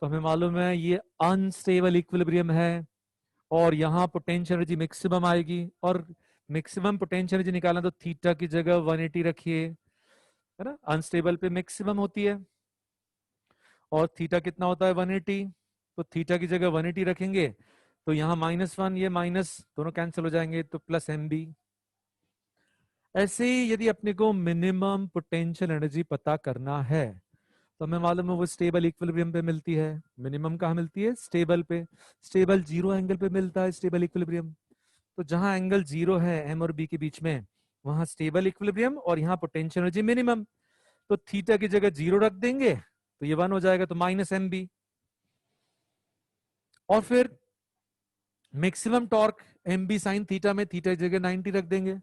तो हमें मालूम है ये अनस्टेबल इक्विलिब्रियम है और यहाँ पोटेंशियल एनर्जी मैक्सिमम आएगी। और मैक्सिमम पोटेंशियल एनर्जी निकालना तो थीटा की जगह 180 रखिए, है ना। अनस्टेबल पे मैक्सिमम होती है और थीटा कितना होता है? 180। तो थीटा की जगह 180 रखेंगे तो यहाँ -1, ये माइनस दोनों कैंसिल हो जाएंगे तो प्लस एम बी। ऐसे ही यदि अपने को मिनिमम पोटेंशियल एनर्जी पता करना है तो हमें मालूम है वो स्टेबल इक्विलिब्रियम पे मिलती है। मिनिमम कहाँ मिलती है? स्टेबल पे। स्टेबल जीरो एंगल पे मिलता है स्टेबल इक्विलिब्रियम। तो जहां एंगल जीरो है एम और बी के बीच में, वहां स्टेबल इक्विलिब्रियम और यहाँ पोटेंशियल एनर्जी मिनिमम। तो थीटा की जगह जीरो रख देंगे तो ये 1 हो जाएगा, तो माइनस एम बी। और फिर maximum torque M B sine theta में थीटा की जगह 90 रख देंगे।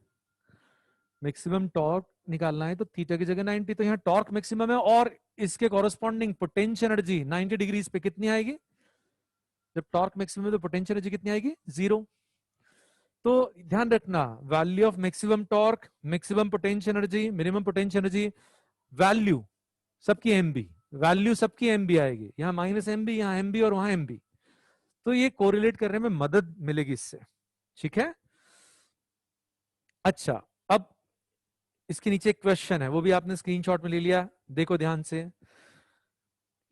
मैक्सिमम टॉर्क निकालना है तो थीटा की जगह 90, तो यहाँ टॉर्क मैक्सिमम है और इसके कॉरेस्पॉन्डिंग पोटेंशियल एनर्जी 90 डिग्रीज पे कितनी आएगी? जब टॉर्क मैक्सिमम है तो पोटेंशियल एनर्जी कितनी आएगी? 0। तो ध्यान रखना, value of maximum torque, maximum potential energy, minimum potential energy, value सबकी एम बी, वैल्यू सबकी एम बी आएगी, यहाँ माइनस एम बी, यहाँ एम बी और वहां एम बी। तो ये कोरिलेट करने में मदद मिलेगी इससे, ठीक है। अच्छा, अब इसके नीचे एक क्वेश्चन है, वो भी आपने स्क्रीनशॉट में ले लिया, देखो ध्यान से।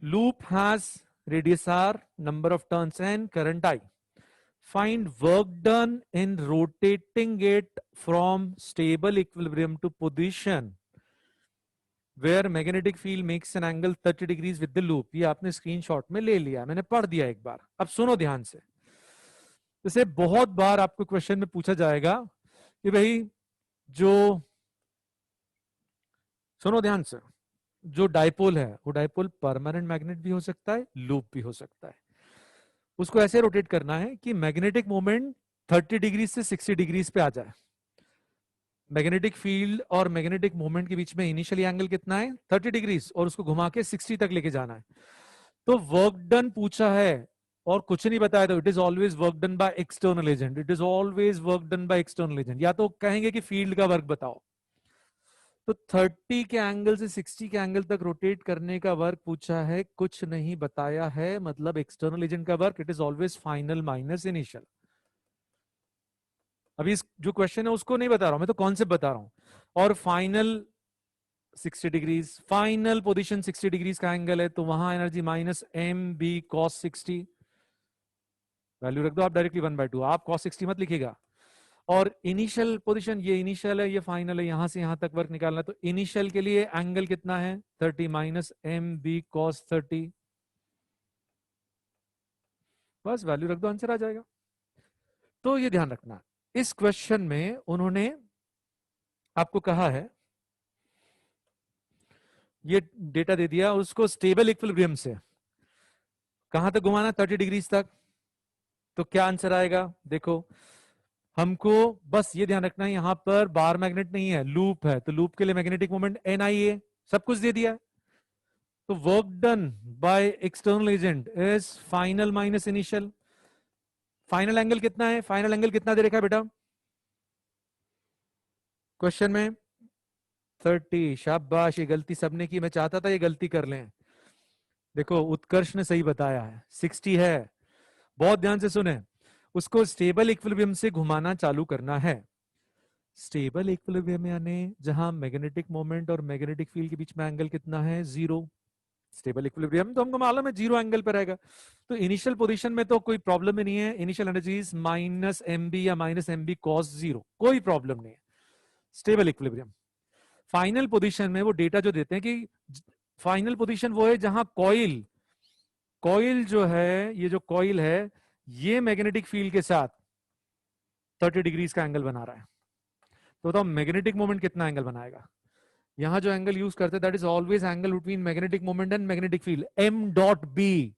Loop has radius R, number of turns N, current I. Find work done in rotating it from stable equilibrium to position where magnetic field makes an angle 30 degrees with the loop। ये आपने screenshot में ले लिया, मैंने पढ़ दिया एक बार। अब सुनो ध्यान से, जैसे बहुत बार आपको क्वेश्चन में पूछा जाएगा कि भाई जो, सुनो ध्यान से, जो डाइपोल है वो डाइपोल परमानेंट मैग्नेट भी हो सकता है, लूप भी हो सकता है। उसको ऐसे रोटेट करना है कि मैग्नेटिक मोमेंट 30 डिग्री से 60 डिग्रीज पे आ जाए। मैग्नेटिक फील्ड और मैग्नेटिक मोमेंट के बीच में इनिशियली एंगल कितना है, 30 डिग्रीज, और उसको घुमा के 60 तक लेके जाना है। तो वर्क डन पूछा है और कुछ नहीं बताया, तो it is always work done by external agent, it is always work done by external agent. या तो कहेंगे कि फील्ड का वर्क बताओ, तो 30 के एंगल से 60 के एंगल तक रोटेट करने का वर्क पूछा है, कुछ नहीं बताया है, मतलब एक्सटर्नल एजेंट का work, it is always final minus initial. अभी इस जो क्वेश्चन है उसको नहीं बता रहा हूं मैं, तो कॉन्सेप्ट बता रहा हूं। और final 60 degrees, final position 60 degrees का एंगल है, तो वहां energy minus M B cos 60, value रख दो आप डायरेक्टली 1/2, आप कॉस 60 मत लिखिएगा। और इनिशियल पोजीशन, ये इनिशियल है ये फाइनल है, यहां से यहां तक वर्क निकालना है, तो इनिशियल के लिए एंगल कितना है 30 माइनस एम बी कॉस 30, बस वैल्यू रख दो, आंसर आ जाएगा। तो ये ध्यान रखना, इस क्वेश्चन में उन्होंने आपको कहा है, ये डेटा दे दिया, उसको स्टेबल इक्विलिब्रियम से कहां तक घुमाना, 30 डिग्रीज तक। तो क्या आंसर आएगा, देखो हमको बस ये ध्यान रखना है, यहां पर बार मैग्नेट नहीं है, लूप है, तो लूप के लिए मैग्नेटिक मोमेंट एन आई ए, सब कुछ दे दिया है। तो work done by external agent is final minus initial. Final angle कितना है, फाइनल एंगल कितना दे रखा है बेटा क्वेश्चन में, 30। शाबाश, ये गलती सबने की, मैं चाहता था ये गलती कर लें। देखो उत्कर्ष ने सही बताया है, 60 है। बहुत ध्यान से सुने, उसको स्टेबल इक्विलिब्रियम से घुमाना चालू करना है। स्टेबल इक्विलिब्रियम यानी जहां मैग्नेटिक मोमेंट और मैग्नेटिक फील्ड के बीच में एंगल कितना है, 0। स्टेबल इक्विलिब्रियम तो हमको मालूम है 0 एंगल पर रहेगा। तो इनिशियल पोजीशन में तो कोई प्रॉब्लम ही नहीं है, initial energy minus M B या माइनस एम बी कॉस 0, कोई प्रॉब्लम नहीं है, स्टेबल इक्विलिब्रियम। फाइनल पोजीशन में वो डेटा जो देते हैं कि फाइनल पोजीशन वो है जहां कॉइल, कॉइल जो है, ये जो कॉइल है ये मैग्नेटिक फील्ड के साथ 30 डिग्रीज का एंगल बना रहा है। तो बताओ मैग्नेटिक मोमेंट कितना एंगल बनाएगा, यहां जो एंगल यूज करते हैं that is always angle between magnetic moment and magnetic field, M dot B.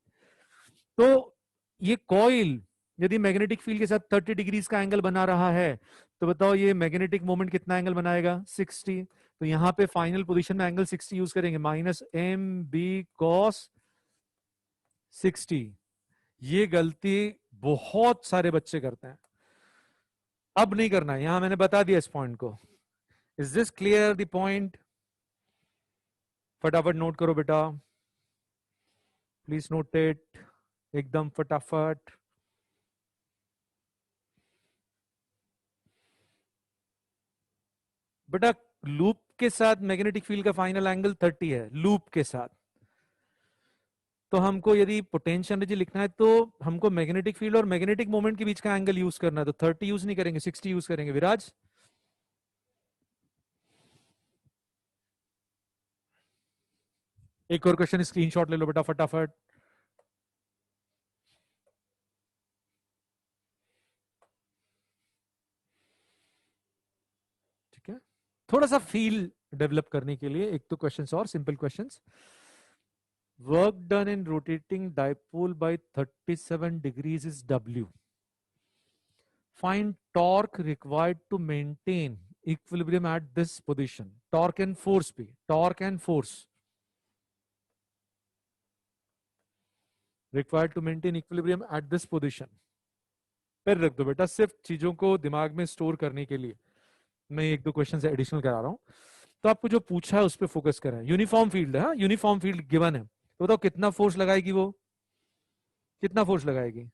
तो ये कॉइल यदि मैग्नेटिक फील्ड के साथ 30 डिग्रीज का एंगल बना रहा है, तो बताओ ये मैग्नेटिक मोमेंट कितना एंगल बनाएगा, 60। तो यहां पे फाइनल पोजीशन में एंगल 60 यूज करेंगे, माइनस एम बी कॉस 60। ये गलती बहुत सारे बच्चे करते हैं, अब नहीं करना है, यहां मैंने बता दिया इस पॉइंट को। Is this clear the point, फटाफट नोट करो बेटा, प्लीज नोट इट एकदम फटाफट। बेटा लूप के साथ मैग्नेटिक फील्ड का फाइनल एंगल 30 है, लूप के साथ। तो हमको यदि पोटेंशियल एनर्जी लिखना है तो हमको मैग्नेटिक फील्ड और मैग्नेटिक मोमेंट के बीच का एंगल यूज करना है, तो 30 यूज नहीं करेंगे, 60 यूज करेंगे। विराज एक और क्वेश्चन स्क्रीनशॉट ले लो बेटा फटाफट। ठीक है, थोड़ा सा फील डेवलप करने के लिए एक तो क्वेश्चंस और simple questions. Work done in rotating dipole by 37 degrees is W। Find torque required to maintain equilibrium at this position. Torque and force पे, torque and force required to maintain equilibrium at this position. फिर रख दो बेटा, सिर्फ चीजों को दिमाग में स्टोर करने के लिए मैं एक दो क्वेश्चन एडिशनल करा रहा हूं। तो आपको जो पूछा है उस पर फोकस करें। यूनिफॉर्म फील्ड है, यूनिफॉर्म फील्ड गिवन है, तो बताओ कितना फोर्स लगाएगी वो, कितना फोर्स लगाएगी?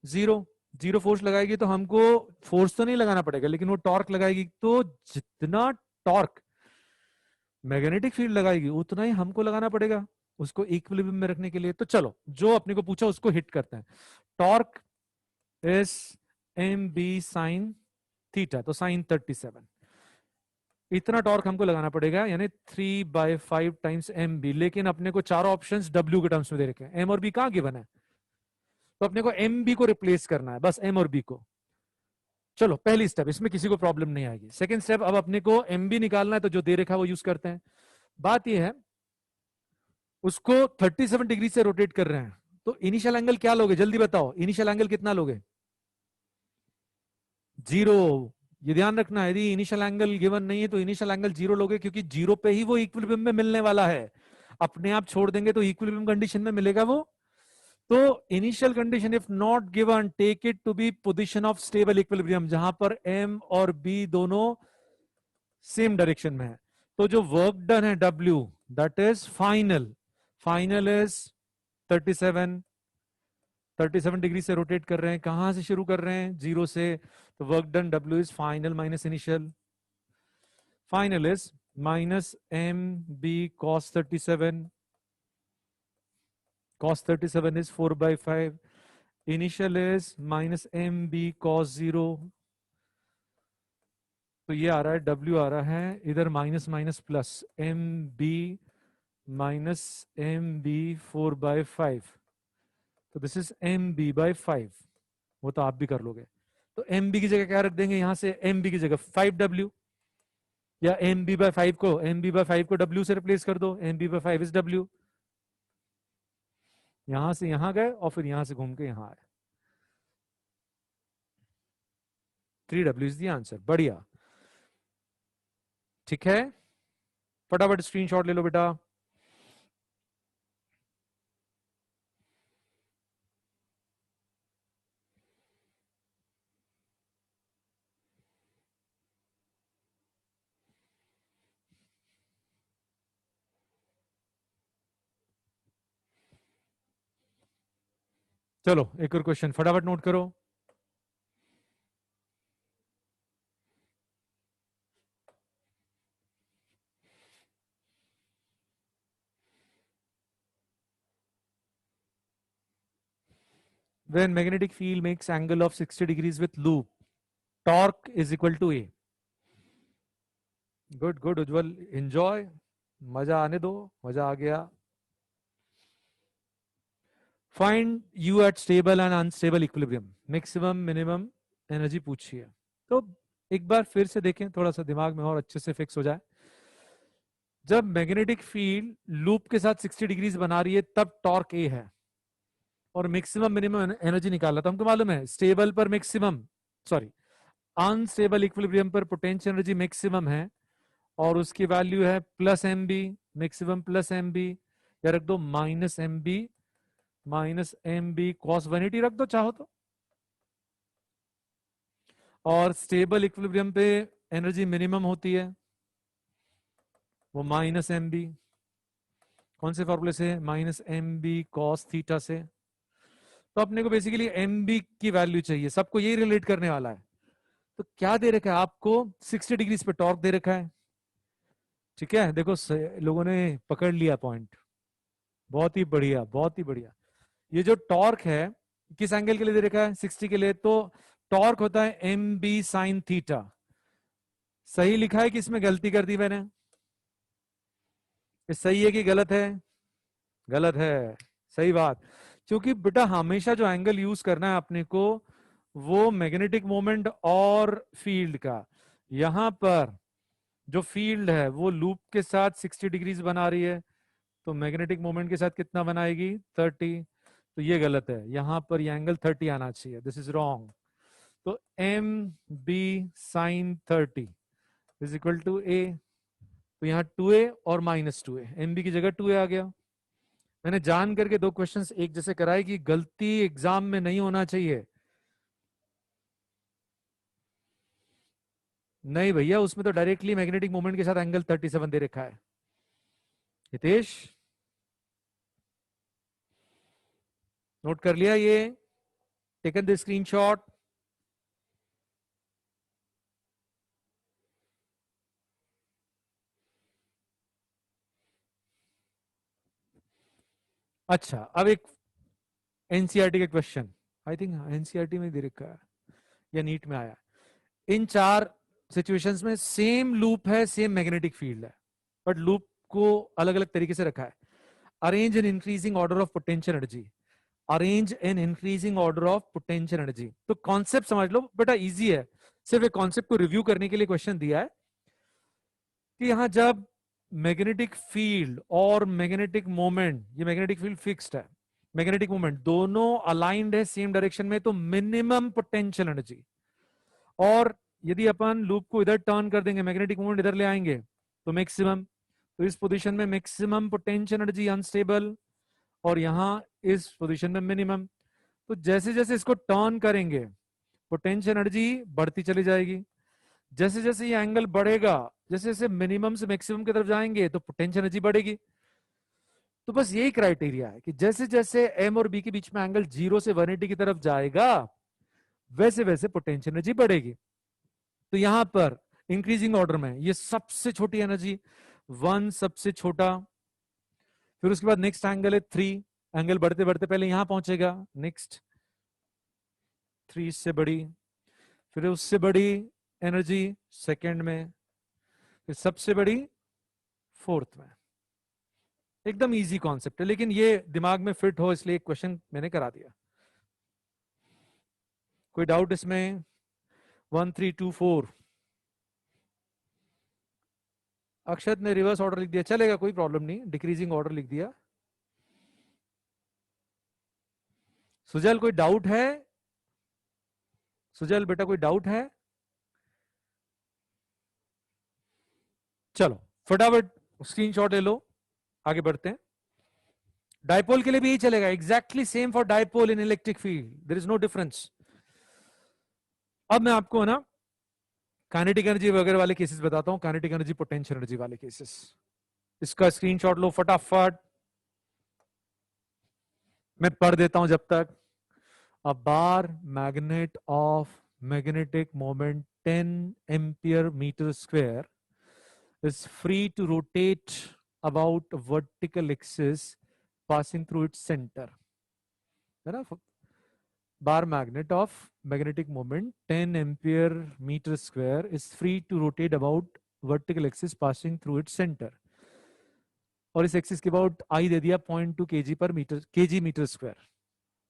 जीरो। जीरो फोर्स लगाएगी तो हमको फोर्स तो नहीं लगाना पड़ेगा, लेकिन वो टॉर्क लगाएगी, तो जितना टॉर्क मैग्नेटिक फील्ड लगाएगी उतना ही हमको लगाना पड़ेगा उसको इक्विलिब्रियम में रखने के लिए। तो चलो जो अपने को पूछा उसको हिट करते हैं। Torque is M B sine theta, तो साइन 37, इतना टॉर्क हमको लगाना पड़ेगा, यानी 3/5 टाइम्स एम बी। लेकिन अपने को चारों ऑप्शंस डब्ल्यू के टर्म्स में दे रखे हैं, एम और बी कहां गिवन है, तो अपने को एम बी को रिप्लेस करना है, बस एम और बी को। चलो पहली स्टेप, इसमें किसी को प्रॉब्लम नहीं आएगी। सेकंड स्टेप, अब अपने को एम बी निकालना है, तो जो दे रखा है वो यूज करते हैं। बात यह है उसको 37 डिग्री से रोटेट कर रहे हैं, तो इनिशियल एंगल क्या लोगे, जल्दी बताओ, इनिशियल एंगल कितना लोगे? जीरो। ये ध्यान रखना, यदि इनिशियल एंगल गिवन नहीं है तो इनिशियल एंगल जीरो लोगे, क्योंकि जीरो पे ही वो इक्विलिब्रियम में मिलने वाला है। अपने आप छोड़ देंगे तो इक्विलिब्रियम कंडीशन में मिलेगा वो। तो initial condition if not given, take it to be position of stable equilibrium, जहां पर एम और बी दोनों सेम डायरेक्शन में है। तो जो वर्क डन है W, that is final, final is 37। 37 degree से रोटेट कर रहे हैं, कहां से शुरू कर रहे हैं, जीरो से, तो work done W is final minus initial, final is minus M B cos 37, cos 37 is 4/5, initial is minus mb cos 0, तो ये आ रहा है W आ रहा है, इधर minus minus plus, M B minus M B 4/5, तो this is M B by 5, वो तो आप भी कर लोगे। तो एम बी की जगह क्या रख देंगे, यहां से एम बी की जगह 5W, या एम बी बाई 5 को, एम बी बाई 5 को W से रिप्लेस कर दो, M B by 5 is W। यहां से यहां गए और फिर यहां से घूम के यहां आए, 3W इज द आंसर। बढ़िया, ठीक है, फटाफट स्क्रीनशॉट ले लो बेटा। चलो एक और क्वेश्चन फटाफट नोट करो। When magnetic field makes angle of 60 degrees with loop, torque is equal to A. Good good Ujjwal, enjoy, मजा आने दो, मजा आ गया। Find U at stable and unstable equilibrium, maximum minimum energy पूछिए। तो एक बार फिर से देखें, थोड़ा सा दिमाग में और अच्छे से फिक्स हो जाए। जब मैग्नेटिक फील्ड लूप के साथ 60 डिग्रीज बना रही है तब टॉर्क ए है, और मैक्सिमम मिनिमम एनर्जी निकालना, तो हमको मालूम है स्टेबल पर मैक्सिमम, सॉरी अनस्टेबल इक्विलिब्रियम पर पोटेंशियल एनर्जी मैक्सिमम है, और उसकी वैल्यू है plus M B, maximum plus M B, या रख दो minus M B, minus M B cos 180 रख दो चाहो तो। और स्टेबल इक्विलिब्रियम पे एनर्जी मिनिमम होती है, वो माइनस एम बी, कौन से फॉर्मूले से, minus M B cos theta से। तो अपने को बेसिकली एम बी की वैल्यू चाहिए, सबको यही रिलेट करने वाला है। तो क्या दे रखा है आपको, 60 डिग्री पे टॉर्क दे रखा है, ठीक है, देखो लोगों ने पकड़ लिया पॉइंट, बहुत ही बढ़िया, बहुत ही बढ़िया। ये जो टॉर्क है किस एंगल के लिए दे रखा है, 60 के लिए, तो टॉर्क होता है एम बी साइन थीटा। सही लिखा है कि इसमें गलती कर दी मैंने, ये सही है कि गलत है? गलत है, सही बात। क्योंकि बेटा हमेशा जो एंगल यूज करना है अपने को, वो मैग्नेटिक मोमेंट और फील्ड का। यहां पर जो फील्ड है वो लूप के साथ 60 डिग्रीज बना रही है, तो मैग्नेटिक मोमेंट के साथ कितना बनाएगी, 30। तो ये गलत है, यहां पर ये एंगल 30 आना चाहिए, दिस इज रॉन्ग। तो M B sine 30 is equal to A, तो यहाँ 2a और माइनस 2a, एम बी की जगह 2a आ गया। मैंने जान करके दो क्वेश्चंस एक जैसे कराए कि गलती एग्जाम में नहीं होना चाहिए। नहीं भैया, उसमें तो डायरेक्टली मैग्नेटिक मोमेंट के साथ एंगल 37 दे रखा है। हितेश, नोट कर लिया ये? Taken the screenshot? अच्छा, अब एक एनसीईआरटी का क्वेश्चन, आई थिंक एनसीईआरटी में दे रखा है या नीट में आया। इन चार सिचुएशंस में सेम लूप है, सेम मैग्नेटिक फील्ड है, बट लूप को अलग अलग तरीके से रखा है। Arrange an increasing order of potential energy, arrange an increasing order of potential energy. तो कॉन्सेप्ट समझ लो बेटा, इजी है। सिर्फ एक कॉन्सेप्ट को रिव्यू करने के लिए क्वेश्चन दिया है कि यहां जब मैग्नेटिक फील्ड और मैग्नेटिक मोमेंट, ये मैग्नेटिक फील्ड फिक्स्ड है, मैग्नेटिक मोमेंट दोनों अलाइंड है सेम डायरेक्शन में, तो मिनिमम पोटेंशियल एनर्जी। और यदि अपन लूप को इधर टर्न कर देंगे, मैग्नेटिक मोमेंट इधर ले आएंगे, तो मैक्सिमम। तो इस पोजीशन में मैक्सिमम पोटेंशियल एनर्जी अनस्टेबल, और यहां इस पोजीशन में मिनिमम। तो जैसे जैसे इसको टर्न करेंगे, पोटेंशियल एनर्जी बढ़ती चली जाएगी। जैसे जैसे ये एंगल बढ़ेगा, जैसे जैसे मिनिमम से मैक्सिमम की तरफ जाएंगे, तो पोटेंशियल एनर्जी बढ़ेगी। तो बस यही क्राइटेरिया है कि जैसे जैसे एम और बी के बीच में एंगल 0 से 180 की तरफ जाएगा, वैसे वैसे पोटेंशियल एनर्जी बढ़ेगी। तो यहां पर इंक्रीजिंग ऑर्डर में ये सबसे छोटी एनर्जी 1 सबसे छोटा, फिर उसके बाद नेक्स्ट एंगल है 3, एंगल बढ़ते बढ़ते पहले यहां पहुंचेगा, नेक्स्ट 3 इससे बड़ी, फिर उससे बड़ी एनर्जी सेकंड में, फिर सबसे बड़ी फोर्थ में। एकदम इजी कॉन्सेप्ट है, लेकिन ये दिमाग में फिट हो इसलिए एक क्वेश्चन मैंने करा दिया। कोई डाउट इसमें? 1 3 2 4। अक्षत ने रिवर्स ऑर्डर लिख दिया, चलेगा, कोई प्रॉब्लम नहीं, डिक्रीजिंग ऑर्डर लिख दिया। सुजल कोई डाउट है? सुजल बेटा कोई डाउट है? चलो फटाफट स्क्रीनशॉट ले लो, आगे बढ़ते हैं। डायपोल के लिए भी यही चलेगा, exactly same for dipole in electric field, there is no difference. अब मैं आपको ना काइनेटिक एनर्जी वगैरह वाले केसेस बताता हूं, काइनेटिक एनर्जी पोटेंशियल एनर्जी वाले केसेस। इसका स्क्रीनशॉट लो फटाफट, मैं पढ़ देता हूं जब तक। A bar magnet of magnetic moment 10 ampere meter square is free to rotate about a vertical axis passing through its center, है ना? Bar magnet of magnetic moment 10 ampere meter square is free to rotate about vertical axis passing through its center. और इस axis के about आई दे दिया 0.2 kg पर metre, kg metre square.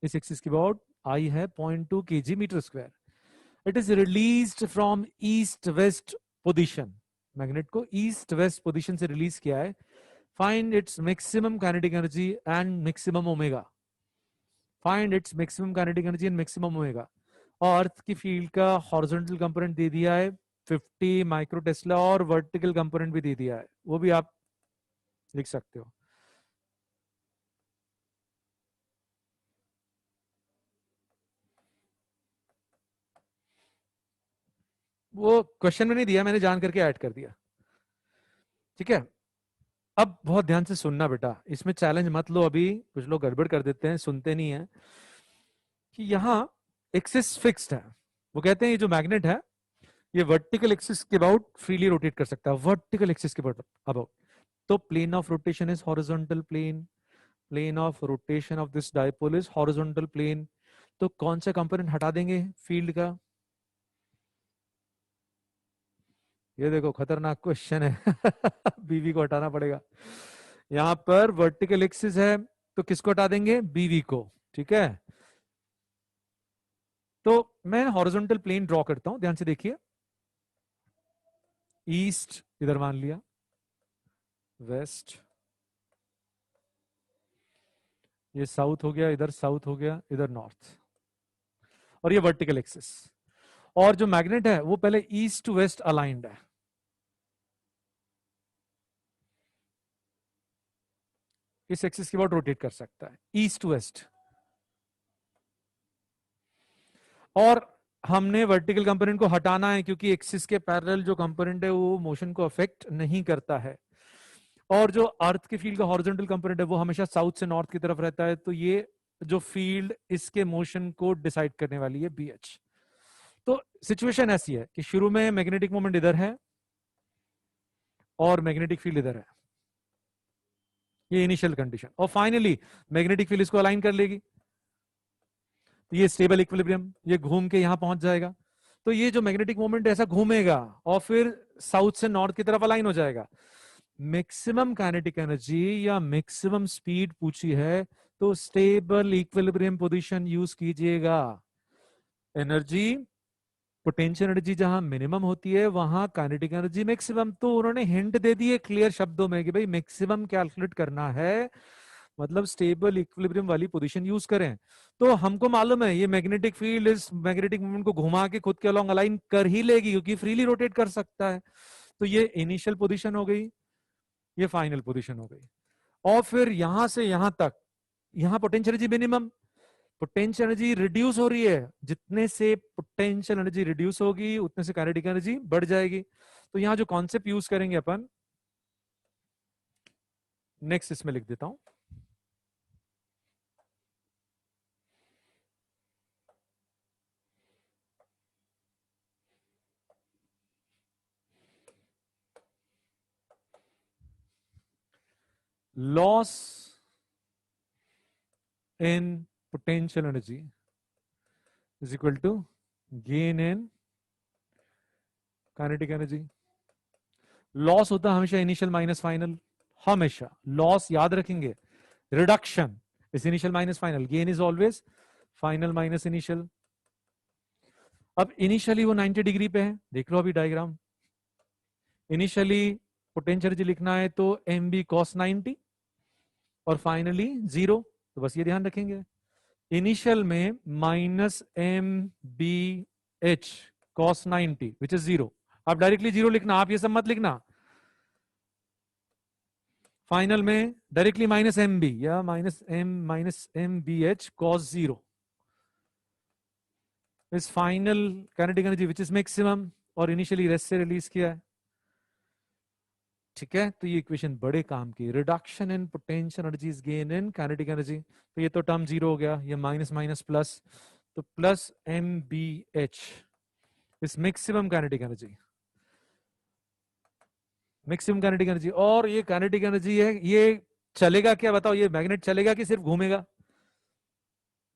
इस axis के about I है 0.2 kg metre square. It is released from east west position, magnet को east west position से रिलीज किया है। Find its maximum kinetic energy and maximum omega, find its maximum kinetic energy and maximum omega. और earth की field का horizontal component दे दिया है 50 micro Tesla, और वर्टिकल कंपोनेंट भी दे दिया है, वो भी आप लिख सकते हो। वो क्वेश्चन में नहीं दिया, मैंने जान करके ऐड कर दिया, ठीक है? अब बहुत ध्यान से सुनना बेटा, इसमें चैलेंज मत लो, अभी कुछ लोग गड़बड़ कर देते हैं, सुनते नहीं है। कि यहाँ एक्सिस फिक्स्ड है, वो कहते हैं ये जो मैग्नेट है ये वर्टिकल एक्सिस के अबाउट फ्रीली रोटेट कर सकता है, वर्टिकल एक्सिस के अबाउट। तो plane of rotation is horizontal plane, plane of rotation of this dipole is horizontal plane. तो कौन सा कंपोनेंट हटा देंगे फील्ड का? ये देखो खतरनाक क्वेश्चन है बीवी को हटाना पड़ेगा। यहां पर वर्टिकल एक्सिस है, तो किसको हटा देंगे? बीवी को, ठीक है? तो मैं हॉरिजॉन्टल प्लेन ड्रॉ करता हूं, ध्यान से देखिए। ईस्ट इधर मान लिया, वेस्ट, ये साउथ हो गया, इधर साउथ हो गया, इधर नॉर्थ, और ये वर्टिकल एक्सिस। और जो मैग्नेट है वो पहले ईस्ट टू वेस्ट अलाइंड है, इस एक्सिस के बाद रोटेट कर सकता है ईस्ट टू वेस्ट। और हमने वर्टिकल कंपोनेंट को हटाना है क्योंकि एक्सिस के पैरेलल जो कंपोनेंट है वो मोशन को अफेक्ट नहीं करता है, और जो अर्थ के फील्ड का हॉरिजॉन्टल कंपोनेंट है वो हमेशा साउथ से नॉर्थ की तरफ रहता है, तो ये जो फील्ड इसके मोशन को डिसाइड करने वाली है BH। तो सिचुएशन ऐसी है कि शुरू में मैग्नेटिक मोमेंट इधर है और मैग्नेटिक फील्ड इधर है, ये इनिशियल कंडीशन, और फाइनली मैग्नेटिक फील्ड इसको अलाइन कर लेगी, तो ये स्टेबल इक्विलिब्रियम, ये घूम के यहां पहुंच जाएगा। तो ये जो मैग्नेटिक मोमेंट ऐसा घूमेगा और फिर साउथ से नॉर्थ की तरफ अलाइन हो जाएगा। मैक्सिमम काइनेटिक एनर्जी या मैक्सिमम स्पीड पूछी है तो स्टेबल इक्विलिब्रियम पोजीशन यूज कीजिएगा। एनर्जी, पोटेंशियल एनर्जी जहां मिनिमम होती है वहां काइनेटिक एनर्जी मैक्सिमम। तो उन्होंने हिंट दे दी है क्लियर शब्दों में कि भाई मैक्सिमम कैलकुलेट करना है, मतलब स्टेबल इक्विलिब्रियम वाली पोजीशन यूज करें। तो हमको मालूम है ये मैग्नेटिक फील्ड इस मैग्नेटिक मोमेंट को घुमा के खुद के अलोंग अलाइन कर ही लेगी क्योंकि फ्रीली रोटेट कर सकता है। तो ये इनिशियल पोजीशन हो गई, ये फाइनल पोजीशन हो गई, और फिर यहां से यहां तक, यहां potential energy minimum, potential energy reduce हो रही है, जितने से पोटेंशियल एनर्जी रिड्यूस होगी उतने से काइनेटिक एनर्जी बढ़ जाएगी। तो यहां जो कॉन्सेप्ट यूज करेंगे अपन, नेक्स्ट इसमें लिख देता हूं, loss in potential energy is equal to gain in kinetic energy। Loss होता है हमेशा इनिशियल माइनस फाइनल, हमेशा लॉस याद रखेंगे, reduction is initial minus final, gain is always final minus initial. अब इनिशियली वो 90 डिग्री पे है, देख लो अभी डायग्राम, इनिशियली पोटेंशियल एनर्जी लिखना है तो mb cos 90 और फाइनली 0, तो बस ये ध्यान रखेंगे इनिशियल में -mb/h cos 90 विच इज 0। आप डायरेक्टली 0 लिखना, आप ये सब मत लिखना, फाइनल में डायरेक्टली -mb या -m/h cos 0 इस final kinetic energy which is maximum, और इनिशियली रेस्ट से रिलीज किया है। ठीक है, तो ये इक्वेशन बड़े काम की, reduction in potential energy is gain in kinetic energy. तो ये तो टर्म 0 हो गया, ये माइनस माइनस प्लस, तो प्लस mb/h इस maximum kinetic energy, maximum kinetic energy. और ये काइनेटिक एनर्जी है, ये चलेगा क्या बताओ, ये मैग्नेट चलेगा कि सिर्फ घूमेगा?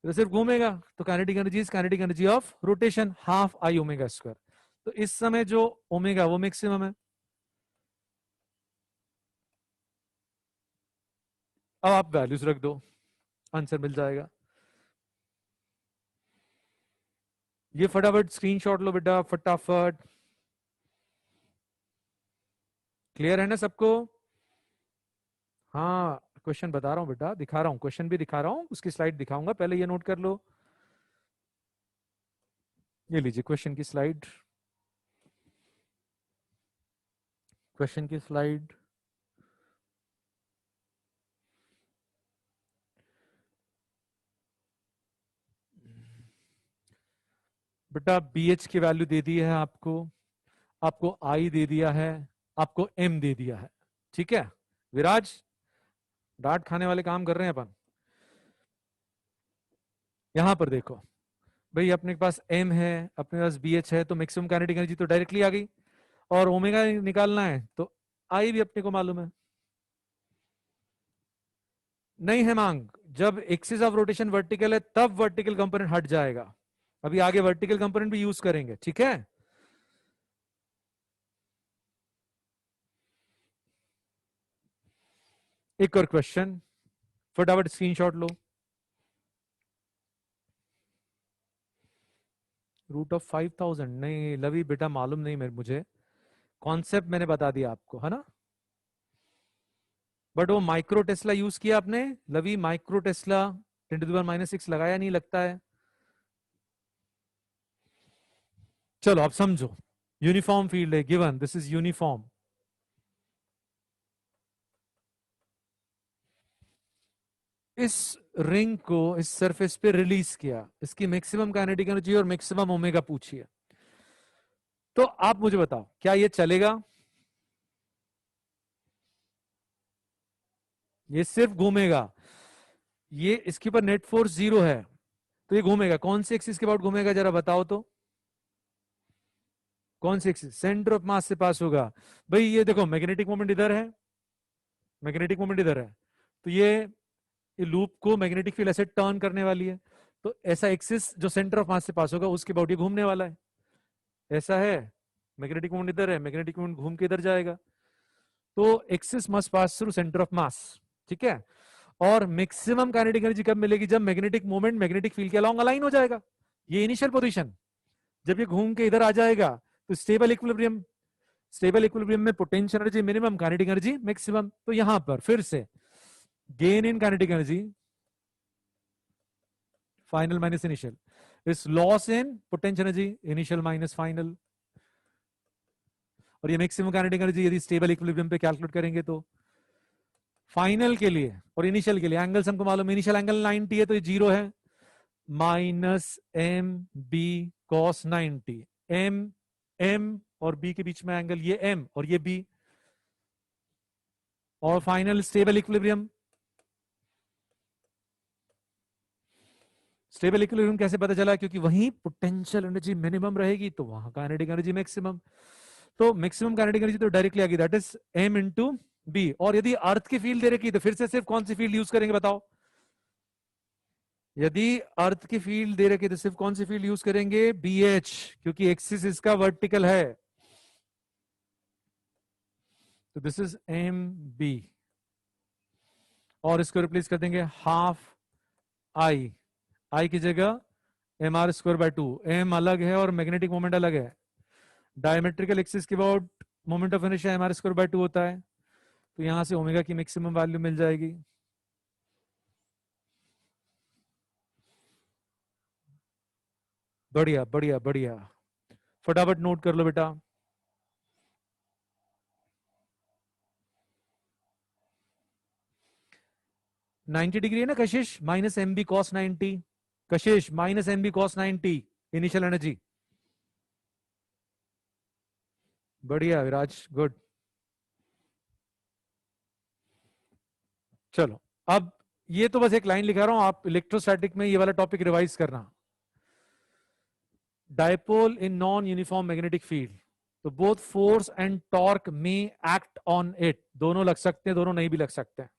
तो सिर्फ घूमेगा, तो kinetic energy is kinetic energy of rotation half I omega square. तो इस समय जो ओमेगा वो मैक्सिमम है। अब आप वैल्यूज रख दो, आंसर मिल जाएगा। ये फटाफट स्क्रीनशॉट लो बेटा, फटाफट। क्लियर है ना सबको? हाँ, क्वेश्चन बता रहा हूं बेटा, दिखा रहा हूं, क्वेश्चन भी दिखा रहा हूं, उसकी स्लाइड दिखाऊंगा, पहले ये नोट कर लो। ये लीजिए क्वेश्चन की स्लाइड, क्वेश्चन की स्लाइड। बेटा BH की वैल्यू दे दी है आपको, आपको I दे दिया है, आपको M दे दिया है। ठीक है विराज, डांट खाने वाले काम कर रहे हैं अपन। यहां पर देखो भाई, अपने पास M है, अपने पास BH है, तो मैक्सिमम काइनेटिक एनर्जी तो डायरेक्टली आ गई, और ओमेगा निकालना है तो I भी अपने को मालूम है। नहीं है मांग, जब एक्सिस ऑफ रोटेशन वर्टिकल है तब वर्टिकल कंपोनेंट हट जाएगा, अभी आगे वर्टिकल कंपोनेंट भी यूज करेंगे। ठीक है, एक और क्वेश्चन, फटाफट स्क्रीनशॉट लो। √5,000 नहीं लवी बेटा, मालूम नहीं मेरे मुझे, कॉन्सेप्ट मैंने बता दिया आपको है ना, बट वो माइक्रो टेस्ला यूज किया आपने लवी, माइक्रो टेस्ला 10⁻⁻6 लगाया नहीं लगता है। चलो आप समझो, यूनिफॉर्म फील्ड है गिवन, दिस इज यूनिफॉर्म। इस रिंग को इस सरफेस पे रिलीज किया, इसकी मैक्सिमम काइनेटिक एनर्जी और मैक्सिमम ओमेगा पूछिए, तो आप मुझे बताओ क्या ये चलेगा? ये सिर्फ घूमेगा, ये इसके ऊपर नेट फोर्स 0 है, तो ये घूमेगा। कौन सी एक्सिस के अबाउट घूमेगा जरा बताओ तो? कौन सी एक्सिस? सेंटर ऑफ मास से पास होगा। भाई ये देखो मैग्नेटिक मोमेंट इधर है, मैग्नेटिक मोमेंट इधर है, तो ये लूप को मैग्नेटिक फील्ड ऐसे टर्न करने वाली है, तो ऐसा एक्सिस जो सेंटर ऑफ मास से पास होगा उसके अबाउट ये घूमने वाला है। ऐसा है, मैग्नेटिक मोमेंट इधर है, मैग्नेटिक मोमेंट घूम के इधर जाएगा, तो axis must pass through centre of मास। ठीक है, और मैक्सिमम काइनेटिक एनर्जी कब मिलेगी? जब मैग्नेटिक मोमेंट मैग्नेटिक फील्ड के अलोंग अलाइन हो जाएगा। ये इनिशियल पोजीशन, जब ये घूम के इधर आ जाएगा तो स्टेबल इक्विलिब्रियम, स्टेबल इक्विलिब्रियम में potential energy minimum, kinetic energy maximum. तो यहां पर फिर से gain in kinetic energy final minus initial is loss in potential energy initial minus final. और ये मैक्सिमम काइनेटिक एनर्जी यदि स्टेबल इक्विलिब्रियम पे कैलकुलेट करेंगे तो फाइनल के लिए और इनिशियल के लिए एंगल्स हमको मालूम है, इनिशियल एंगल 90 है तो ये 0 है, minus M B cos 90। M M और बी के बीच में एंगल ये एम और ये बी, और final stable equilibrium. Stable equilibrium कैसे पता चला? क्योंकि वहीं पोटेंशियल एनर्जी मिनिमम रहेगी तो वहां काइनेटिक एनर्जी मैक्सिमम। तो मैक्सिमम काइनेटिक एनर्जी तो डायरेक्टली आ गई, that is M into B. और यदि अर्थ की फील्ड दे रखी तो फिर से सिर्फ कौन सी फील्ड यूज करेंगे बताओ? यदि अर्थ की फील्ड दे रखी तो सिर्फ कौन सी फील्ड यूज करेंगे? बी एच, क्योंकि एक्सिस इसका वर्टिकल है। तो दिस इज एम बी, और इसको रिप्लेस कर देंगे हाफ आई, आई की जगह M R square by 2। M अलग है और मैग्नेटिक मोमेंट अलग है। डायमेट्रिकल एक्सिस के about moment of inertia M R square by 2 होता है, तो यहां से ओमेगा की मैक्सिमम वैल्यू मिल जाएगी। बढ़िया बढ़िया बढ़िया, फटाफट नोट कर लो बेटा। 90 डिग्री है ना कशिश, minus M B cos 90। Kashish minus M B cos 90 initial energy. बढ़िया विराज, गुड। चलो अब ये तो बस एक लाइन लिखा रहा हूं, आप इलेक्ट्रोस्टैटिक में ये वाला टॉपिक रिवाइज करना। Dipole in non uniform magnetic field, तो बोथ फोर्स एंड टॉर्क में एक्ट ऑन इट, दोनों लग सकते हैं, दोनों नहीं भी लग सकते हैं।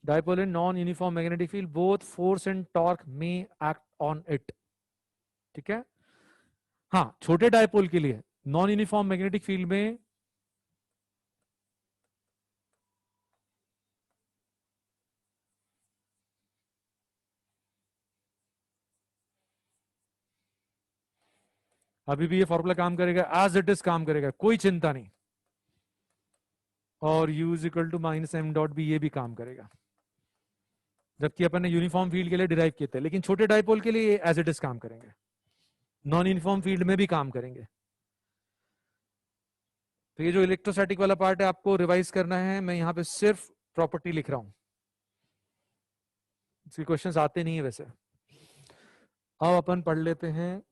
Dipole in non uniform magnetic field, both force and torque में एक्ट ऑन इट। ठीक है, हाँ छोटे डायपोल के लिए नॉन यूनिफॉर्म मैग्नेटिक फील्ड में अभी भी ये फॉर्मूला काम करेगा, एज इट इज काम करेगा, कोई चिंता नहीं। और u is equal to minus M dot B, ये भी काम करेगा, जबकि अपन ने यूनिफॉर्म फील्ड के लिए डिराइव किए थे, लेकिन छोटे डायपोल के लिए एज इट इज काम करेंगे, नॉन यूनिफॉर्म फील्ड में भी काम करेंगे। तो ये जो इलेक्ट्रोस्टैटिक वाला पार्ट है आपको रिवाइज करना है, मैं यहाँ पे सिर्फ प्रॉपर्टी लिख रहा हूं, इसके क्वेश्चंस आते नहीं है वैसे। अब अपन पढ़ लेते हैं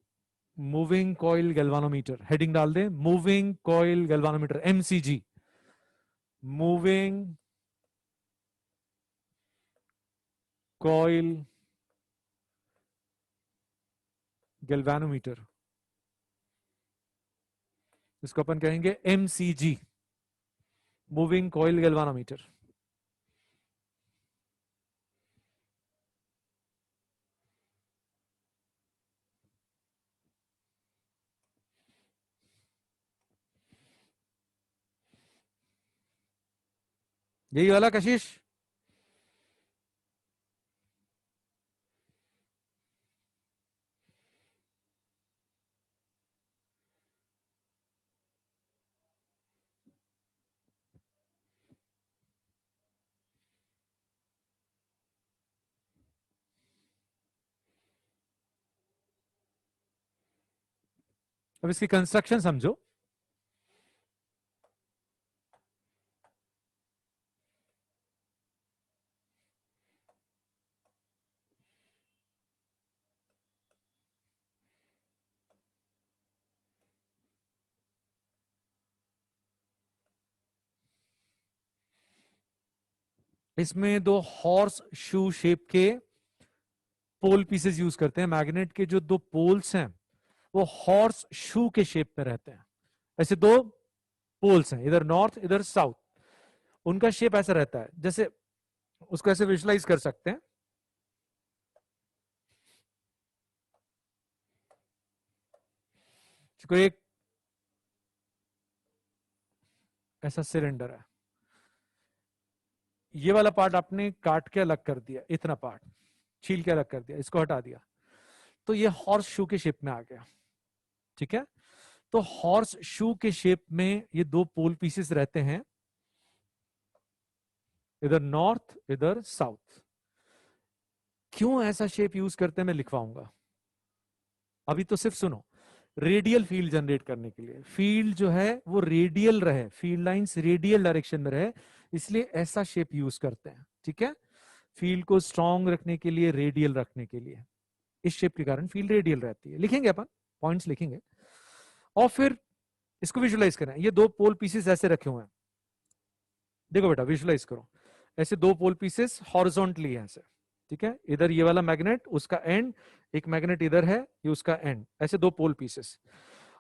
मूविंग कॉइल गैल्वानोमीटर, हेडिंग डाल दें moving coil galvanometer, MCG, moving coil galvanometer, इसको अपन कहेंगे एमसीजी, मूविंग कॉइल गैल्वानोमीटर। यही वाला कशिश? अब इसकी कंस्ट्रक्शन समझो। इसमें दो हॉर्स शू शेप के पोल पीसेस यूज करते हैं। मैग्नेट के जो दो पोल्स हैं वो हॉर्स शू के शेप में रहते हैं। ऐसे दो पोल्स हैं, इधर नॉर्थ इधर साउथ, उनका शेप ऐसा रहता है। जैसे उसको ऐसे विजुलाइज कर सकते हैं, कोई एक ऐसा सिलेंडर है, ये वाला पार्ट आपने काट के अलग कर दिया, इतना पार्ट छील के अलग कर दिया, इसको हटा दिया, तो ये हॉर्स शू के शेप में आ गया। ठीक है, तो हॉर्स शू के शेप में ये दो पोल पीसेस रहते हैं, इधर नॉर्थ इधर साउथ। क्यों ऐसा शेप यूज करते हैं मैं लिखवाऊंगा, अभी तो सिर्फ सुनो। रेडियल फील्ड जनरेट करने के लिए, फील्ड जो है वो रेडियल रहे, फील्ड लाइंस रेडियल डायरेक्शन में रहे, इसलिए ऐसा शेप यूज करते हैं। ठीक है, फील्ड को स्ट्रांग रखने के लिए, रेडियल रखने के लिए, इस शेप के कारण फील्ड रेडियल रहती है। लिखेंगे अपन, पॉइंट्स लिखेंगे और फिर इसको विजुलाइज करें। ये दो पोल पीसेस ऐसे रखे हुए हैं, देखो बेटा विजुलाइज करो, ऐसे दो पोल पीसेस हॉरिजॉन्टली है ऐसे। ठीक है, इधर ये वाला मैग्नेट उसका एंड, एक मैग्नेट इधर है ये उसका एंड, ऐसे दो पोल पीसेस,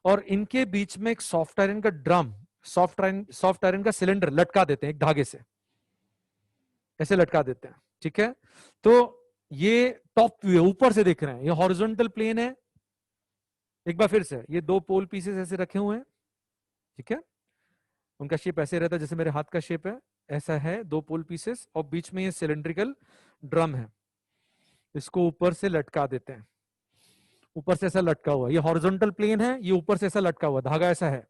और इनके बीच में एक सॉफ्ट आयरन का ड्रम, सॉफ्ट आयरन का सिलेंडर लटका देते हैं एक धागे से, ऐसे लटका देते हैं। ठीक है, तो ये टॉप व्यू है, ऊपर से देख रहे हैं, ये हॉरिजॉन्टल प्लेन है। एक बार फिर से, ये दो पोल पीसेस ऐसे रखे हुए हैं। ठीक है, उनका शेप ऐसे रहता है जैसे मेरे हाथ का शेप है, ऐसा है दो पोल पीसेस, और बीच में ये सिलेंड्रिकल ड्रम है, इसको ऊपर से लटका देते हैं, ऊपर से ऐसा लटका हुआ, ये हॉरिजॉन्टल प्लेन है, ये ऊपर से ऐसा लटका हुआ धागा ऐसा है,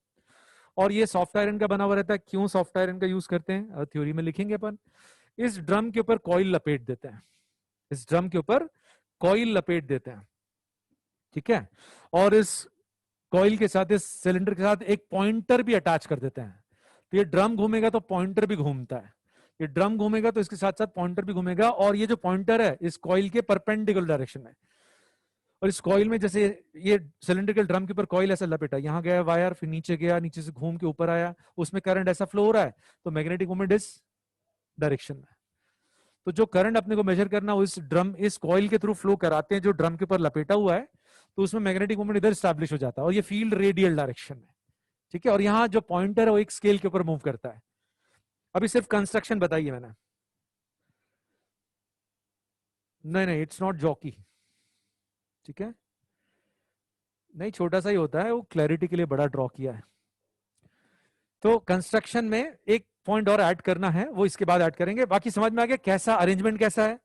और ये सॉफ्ट आयरन का बना हुआ रहता है। क्यों सॉफ्ट आयरन का यूज करते हैं थ्योरी में लिखेंगे अपन। इस ड्रम के ऊपर कॉइल लपेट देते हैं, इस ड्रम के ऊपर कॉइल लपेट देते हैं। ठीक है, और इस कॉइल के साथ, इस सिलेंडर के साथ एक पॉइंटर भी अटैच कर देते हैं, तो ये ड्रम घूमेगा तो पॉइंटर भी घूमता है, ये ड्रम घूमेगा तो इसके साथ साथ पॉइंटर भी घूमेगा, और ये जो पॉइंटर है इस कॉइल के परपेंडिकुलर डायरेक्शन में, और इस कॉइल में जैसे ये सिलेंड्रिकल ड्रम के ऊपर कॉइल ऐसा लपेटा, यहां गया वायर, फिर नीचे गया, नीचे से घूम के ऊपर आया, उसमें करंट ऐसा फ्लो हो रहा है, तो मैग्नेटिक मोमेंट इस डायरेक्शन में। तो जो करंट अपने को मेजर करना इस ड्रम, इस कॉइल के थ्रू फ्लो कराते हैं जो ड्रम के ऊपर लपेटा हुआ है, तो उसमें मैग्नेटिक मोमेंट इधर स्टैब्लिश हो जाता है, और ये फील्ड रेडियल डायरेक्शन में। ठीक है, और यहाँ जो पॉइंटर है वो एक स्केल के ऊपर मूव करता है। अभी सिर्फ कंस्ट्रक्शन बताइए मैंने, नहीं नहीं इट्स नॉट जॉकी। ठीक है, नहीं छोटा सा ही होता है, वो क्लैरिटी के लिए बड़ा ड्रॉ किया है। तो कंस्ट्रक्शन में एक पॉइंट और ऐड करना है, वो इसके बाद ऐड करेंगे। बाकी समझ में आ गया कैसा अरेंजमेंट कैसा है।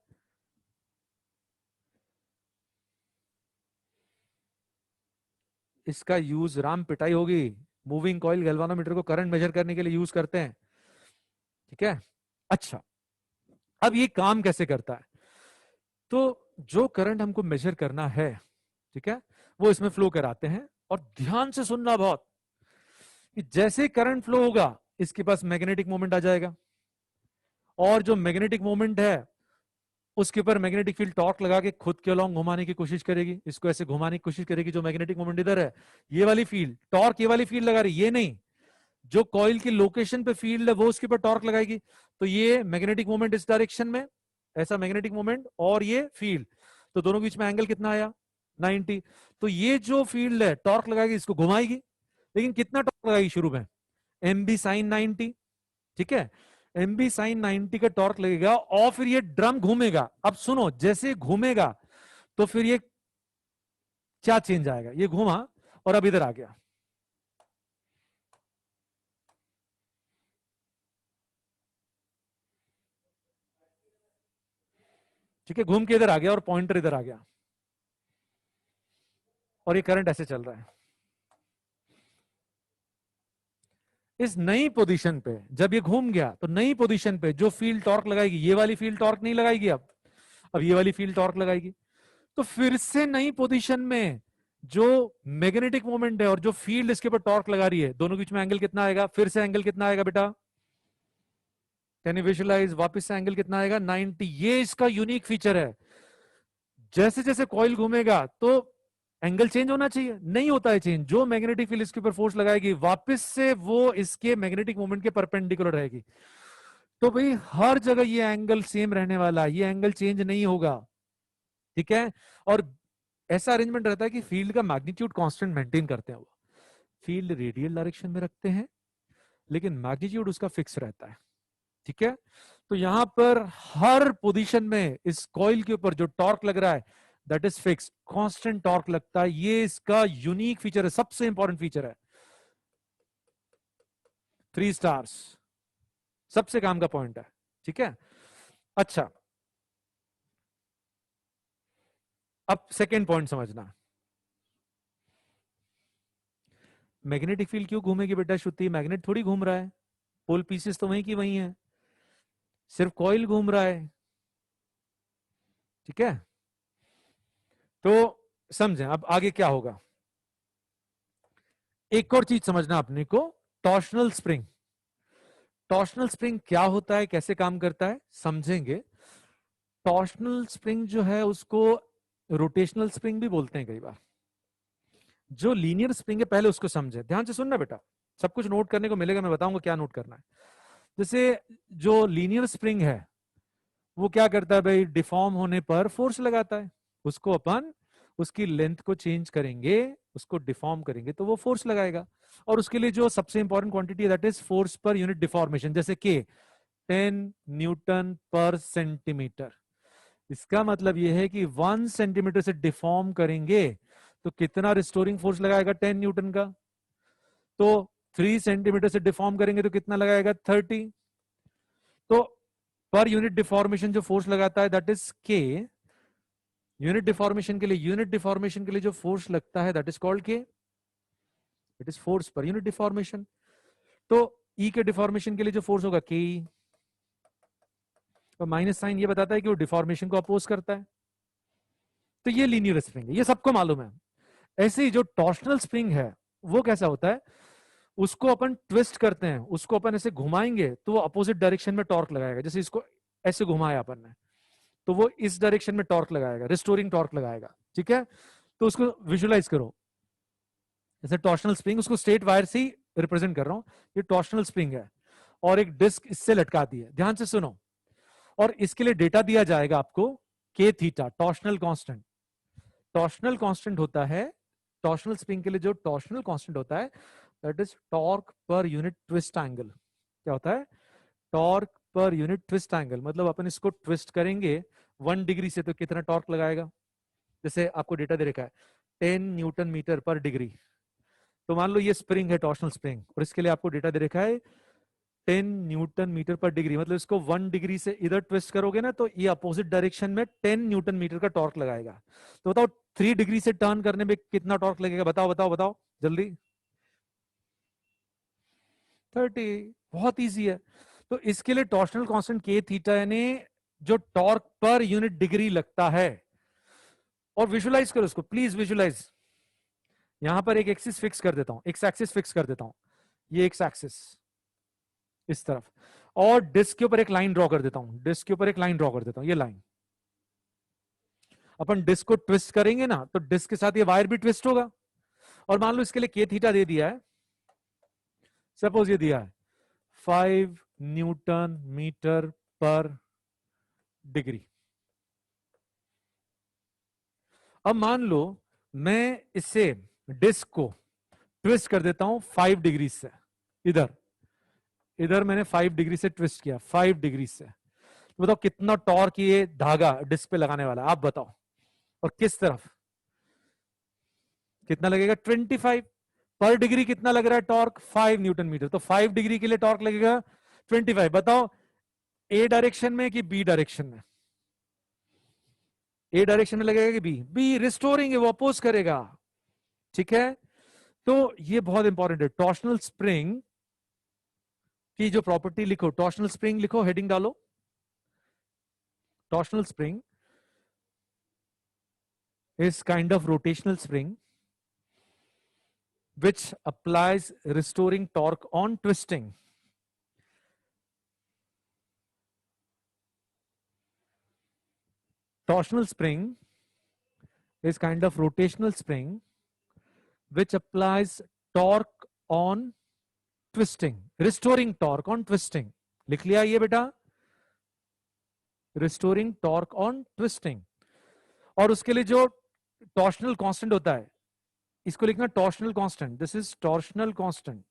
इसका यूज राम पिटाई होगी, मूविंग कॉइल गैल्वानोमीटर को करंट मेजर करने के लिए यूज करते हैं। ठीक है, अच्छा अब ये काम कैसे करता है, तो जो करंट हमको मेजर करना है, ठीक है, वो इसमें फ्लो कराते हैं, और ध्यान से सुनना बहुत, कि जैसे करंट फ्लो होगा इसके पास मैग्नेटिक मोमेंट आ जाएगा, और जो मैग्नेटिक मोमेंट है उसके ऊपर मैग्नेटिक फील्ड टॉर्क लगा के खुद के अलोंग घुमाने की कोशिश करेगी, इसको ऐसे घुमाने की कोशिश करेगी। जो मैग्नेटिक मोमेंट इधर है, ये वाली फील्ड टॉर्क, ये वाली फील्ड लगा रही, ये नहीं, जो कॉइल की लोकेशन पे फील्ड है वो उसके ऊपर टॉर्क लगाएगी। तो ये मैग्नेटिक मोमेंट इस डायरेक्शन में, ऐसा मैग्नेटिक मोमेंट, और ये फील्ड, तो दोनों के बीच में एंगल कितना आया 90। तो ये जो फील्ड है टॉर्क लगाएगी, इसको घुमाएगी, लेकिन कितना टॉर्क लगाएगी शुरू में, एम बी साइन 90। ठीक है, एम बी साइन 90 का टॉर्क लगेगा, और फिर ये ड्रम घूमेगा। अब सुनो, जैसे घूमेगा तो फिर ये क्या चेंज आएगा, ये घूमा और अब इधर आ गया, ठीक है, घूम के इधर आ गया और पॉइंटर इधर आ गया, और ये करंट ऐसे चल रहा है। इस नई पोजीशन पे जब ये घूम गया, तो नई पोजीशन पे जो फील्ड टॉर्क लगाएगी, ये वाली फील्ड टॉर्क नहीं लगाएगी, अब ये वाली फील्ड टॉर्क लगाएगी। तो फिर से नई पोजीशन में जो मैग्नेटिक मोमेंट है और जो फील्ड इसके ऊपर टॉर्क लगा रही है, दोनों के बीच में एंगल कितना आएगा, फिर से एंगल कितना आएगा बेटा, कैन यू विजुअलाइज, वापस से एंगल कितना आएगा 90। ये इसका यूनिक फीचर है, जैसे जैसे कॉइल घूमेगा तो एंगल चेंज होना चाहिए, नहीं होता है चेंज। जो मैग्नेटिक फील्ड इसके ऊपर फोर्स लगाएगी, वापस से वो इसके मैग्नेटिक मोमेंट के परपेंडिकुलर रहेगी। तो भाई हर जगह ये एंगल सेम रहने वाला है, ये एंगल चेंज नहीं होगा, ठीक है। और ऐसा अरेंजमेंट रहता है कि फील्ड का मैग्नीट्यूड कांस्टेंट मेंटेन करते हैं, वो फील्ड रेडियल डायरेक्शन में रखते हैं लेकिन मैग्नीट्यूड उसका फिक्स रहता है, ठीक है। तो यहां पर हर पोजीशन में इस कॉइल के ऊपर जो टॉर्क लग रहा है that is fix, constant torque लगता है, ये इसका यूनिक फीचर है, सबसे इंपॉर्टेंट फीचर है। 3 स्टार्स सबसे काम का पॉइंट है, ठीक है। अच्छा, अब सेकेंड पॉइंट समझना, मैग्नेटिक फील्ड क्यों घूमेगी बेटा श्रुति, मैग्नेट थोड़ी घूम रहा है, पोल पीसेस तो वहीं की वहीं है, सिर्फ कॉइल घूम रहा है, ठीक है। तो समझें अब आगे क्या होगा। एक और चीज समझना अपने को, टॉर्शनल स्प्रिंग। टॉर्शनल स्प्रिंग क्या होता है, कैसे काम करता है समझेंगे। टॉर्शनल स्प्रिंग जो है उसको रोटेशनल स्प्रिंग भी बोलते हैं कई बार। जो लीनियर स्प्रिंग है पहले उसको समझे, ध्यान से सुनना बेटा, सब कुछ नोट करने को मिलेगा, मैं बताऊंगा क्या नोट करना है। जैसे जो लीनियर स्प्रिंग है वो क्या करता है भाई, डिफॉर्म होने पर फोर्स लगाता है, उसको अपन उसकी लेंथ को चेंज करेंगे, उसको डिफॉर्म करेंगे तो वो फोर्स लगाएगा। और उसके लिए जो सबसे इंपॉर्टेंट क्वांटिटी है that is force per unit deformation, जैसे के 10 N/cm। इसका मतलब यह है कि 1 सेंटीमीटर से डिफॉर्म करेंगे तो कितना रिस्टोरिंग फोर्स लगाएगा, 10 N का। तो 3 सेंटीमीटर से डिफॉर्म करेंगे तो कितना लगाएगा, 30। तो पर यूनिट डिफॉर्मेशन जो फोर्स लगाता है दैट इज के। यूनिट डिफॉर्मेशन के लिए जो फोर्स लगता है दैट इज कॉल्ड के, it is force per unit deformation. तो ई के डिफॉर्मेशन के लिए जो फोर्स होगा के ई, तो माइनस साइन ये बताता है कि वो डिफॉर्मेशन को अपोज करता है। तो ये लीनियर स्प्रिंग है, ये सबको मालूम है। ऐसे ही जो टॉर्शनल स्प्रिंग है वो कैसा होता है, उसको अपन ट्विस्ट करते हैं, उसको अपन ऐसे घुमाएंगे तो वो अपोजिट डायरेक्शन में टॉर्क लगाएगा। जैसे इसको ऐसे घुमाया अपन ने तो वो इस डायरेक्शन में टॉर्क लगाएगा, रिस्टोरिंग टॉर्क लगाएगा, ठीक है। तो उसको विजुलाइज करो, जैसे टॉर्शनल स्प्रिंग, उसको स्ट्रेट वायर से ही रिप्रेजेंट कर रहा हूं, ये टॉर्शनल स्प्रिंग है और एक डिस्क इससे लटका दी है, ध्यान से सुनो। और इसके लिए डेटा दिया जाएगा आपको के theta, torsional constant. Torsional constant होता है, टॉर्शनल स्प्रिंग के लिए जो टॉर्शनल कांस्टेंट होता है that is torque per unit twist angle. क्या होता है, torque per unit twist angle, मतलब अपन इसको ट्विस्ट करेंगे 1 डिग्री से तो कितना टॉर्क लगाएगा। जैसे आपको डेटा दे रखा है 10 Nm/डिग्री, तो मान लो ये स्प्रिंग है टॉर्शनल स्प्रिंग और इसके लिए आपको डेटा दे रखा है 10 Nm/डिग्री, मतलब इसको 1 डिग्री से इधर ट्विस्ट करोगे ना तो ये अपोजिट डायरेक्शन में 10 Nm का टॉर्क लगाएगा। तो बताओ 3 डिग्री से टर्न करने में कितना टॉर्क लगेगा, बताओ बताओ बताओ जल्दी। 30। बहुत इजी है। तो इसके लिए टॉर्शनल कांस्टेंट के थीटा यानी जो टॉर्क पर यूनिट डिग्री लगता है। और विजुलाइज करो उसको प्लीज, विजुलाइज। यहां पर एक एक्सिस फिक्स कर देता हूं, एक्स एक्सिस फिक्स कर देता हूं, ये एक्स एक्सिस इस तरफ, और डिस्क के ऊपर एक लाइन ड्रॉ कर देता हूं, डिस्क के ऊपर एक लाइन ड्रॉ कर देता हूं, ये लाइन। अपन डिस्क को ट्विस्ट करेंगे ना तो डिस्क के साथ ये वायर भी ट्विस्ट होगा। और मान लो इसके लिए के थीटा दे दिया है, सपोज ये दिया है 5 Nm/डिग्री। अब मान लो मैं इससे डिस्क को ट्विस्ट कर देता हूं 5 डिग्री से, इधर इधर मैंने 5 डिग्री से ट्विस्ट किया, 5 डिग्री से, तो बताओ कितना टॉर्क ये धागा डिस्क पे लगाने वाला है, आप बताओ। और किस तरफ कितना लगेगा, 25 पर डिग्री। कितना लग रहा है टॉर्क, 5 Nm, तो 5 डिग्री के लिए टॉर्क लगेगा 25। बताओ ए डायरेक्शन में कि बी डायरेक्शन में, ए डायरेक्शन में लगेगा कि बी, बी रिस्टोरिंग है, वो अपोज करेगा, ठीक है। तो ये बहुत इंपॉर्टेंट है। टॉर्शनल स्प्रिंग की जो प्रॉपर्टी लिखो, टॉर्शनल स्प्रिंग लिखो, हेडिंग डालो, torsional spring is kind of rotational spring which applies restoring torque on twisting. Torsional spring is kind of rotational spring which applies torque on twisting, restoring torque on twisting. लिख लिया ये बेटा, restoring torque on twisting. और उसके लिए जो torsional constant होता है, इसको लिखना torsional constant, this is torsional constant.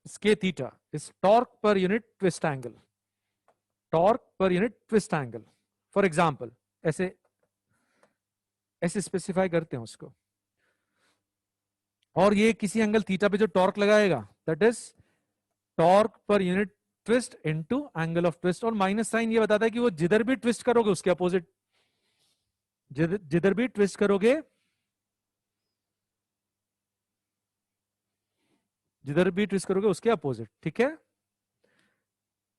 स्के theta is torque per unit twist angle, torque per unit twist angle. For example ऐसे ऐसे स्पेसिफाई करते हैं उसको, और ये किसी एंगल थीटा पे जो टॉर्क लगाएगा that is torque per unit twist into angle of twist. और माइनस साइन ये बताता है कि वो जिधर भी ट्विस्ट करोगे उसके अपोजिट, जिधर भी ट्विस्ट करोगे, जिधर भी ट्विस्ट करोगे उसके अपोजिट। ठीक है,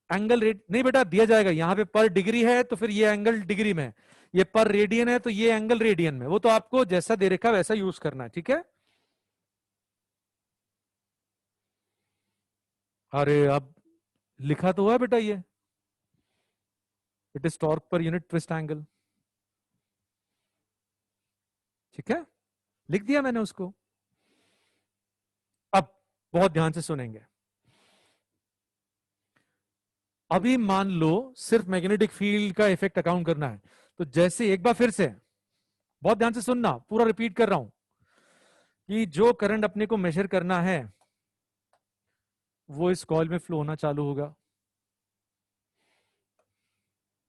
एंगल रेट नहीं बेटा दिया जाएगा, यहां पे पर डिग्री है तो फिर ये एंगल डिग्री में, ये पर रेडियन है तो ये एंगल रेडियन में, वो तो आपको जैसा दे रखा वैसा यूज करना है। ठीक है, अरे अब लिखा तो हुआ है बेटा ये, it is torque per unit twist angle. ठीक है, लिख दिया मैंने उसको। अब बहुत ध्यान से सुनेंगे। अभी मान लो सिर्फ मैग्नेटिक फील्ड का इफेक्ट अकाउंट करना है, तो जैसे एक बार फिर से बहुत ध्यान से सुनना, पूरा रिपीट कर रहा हूं कि जो करंट अपने को मेजर करना है वो इस कॉइल में फ्लो होना चालू होगा।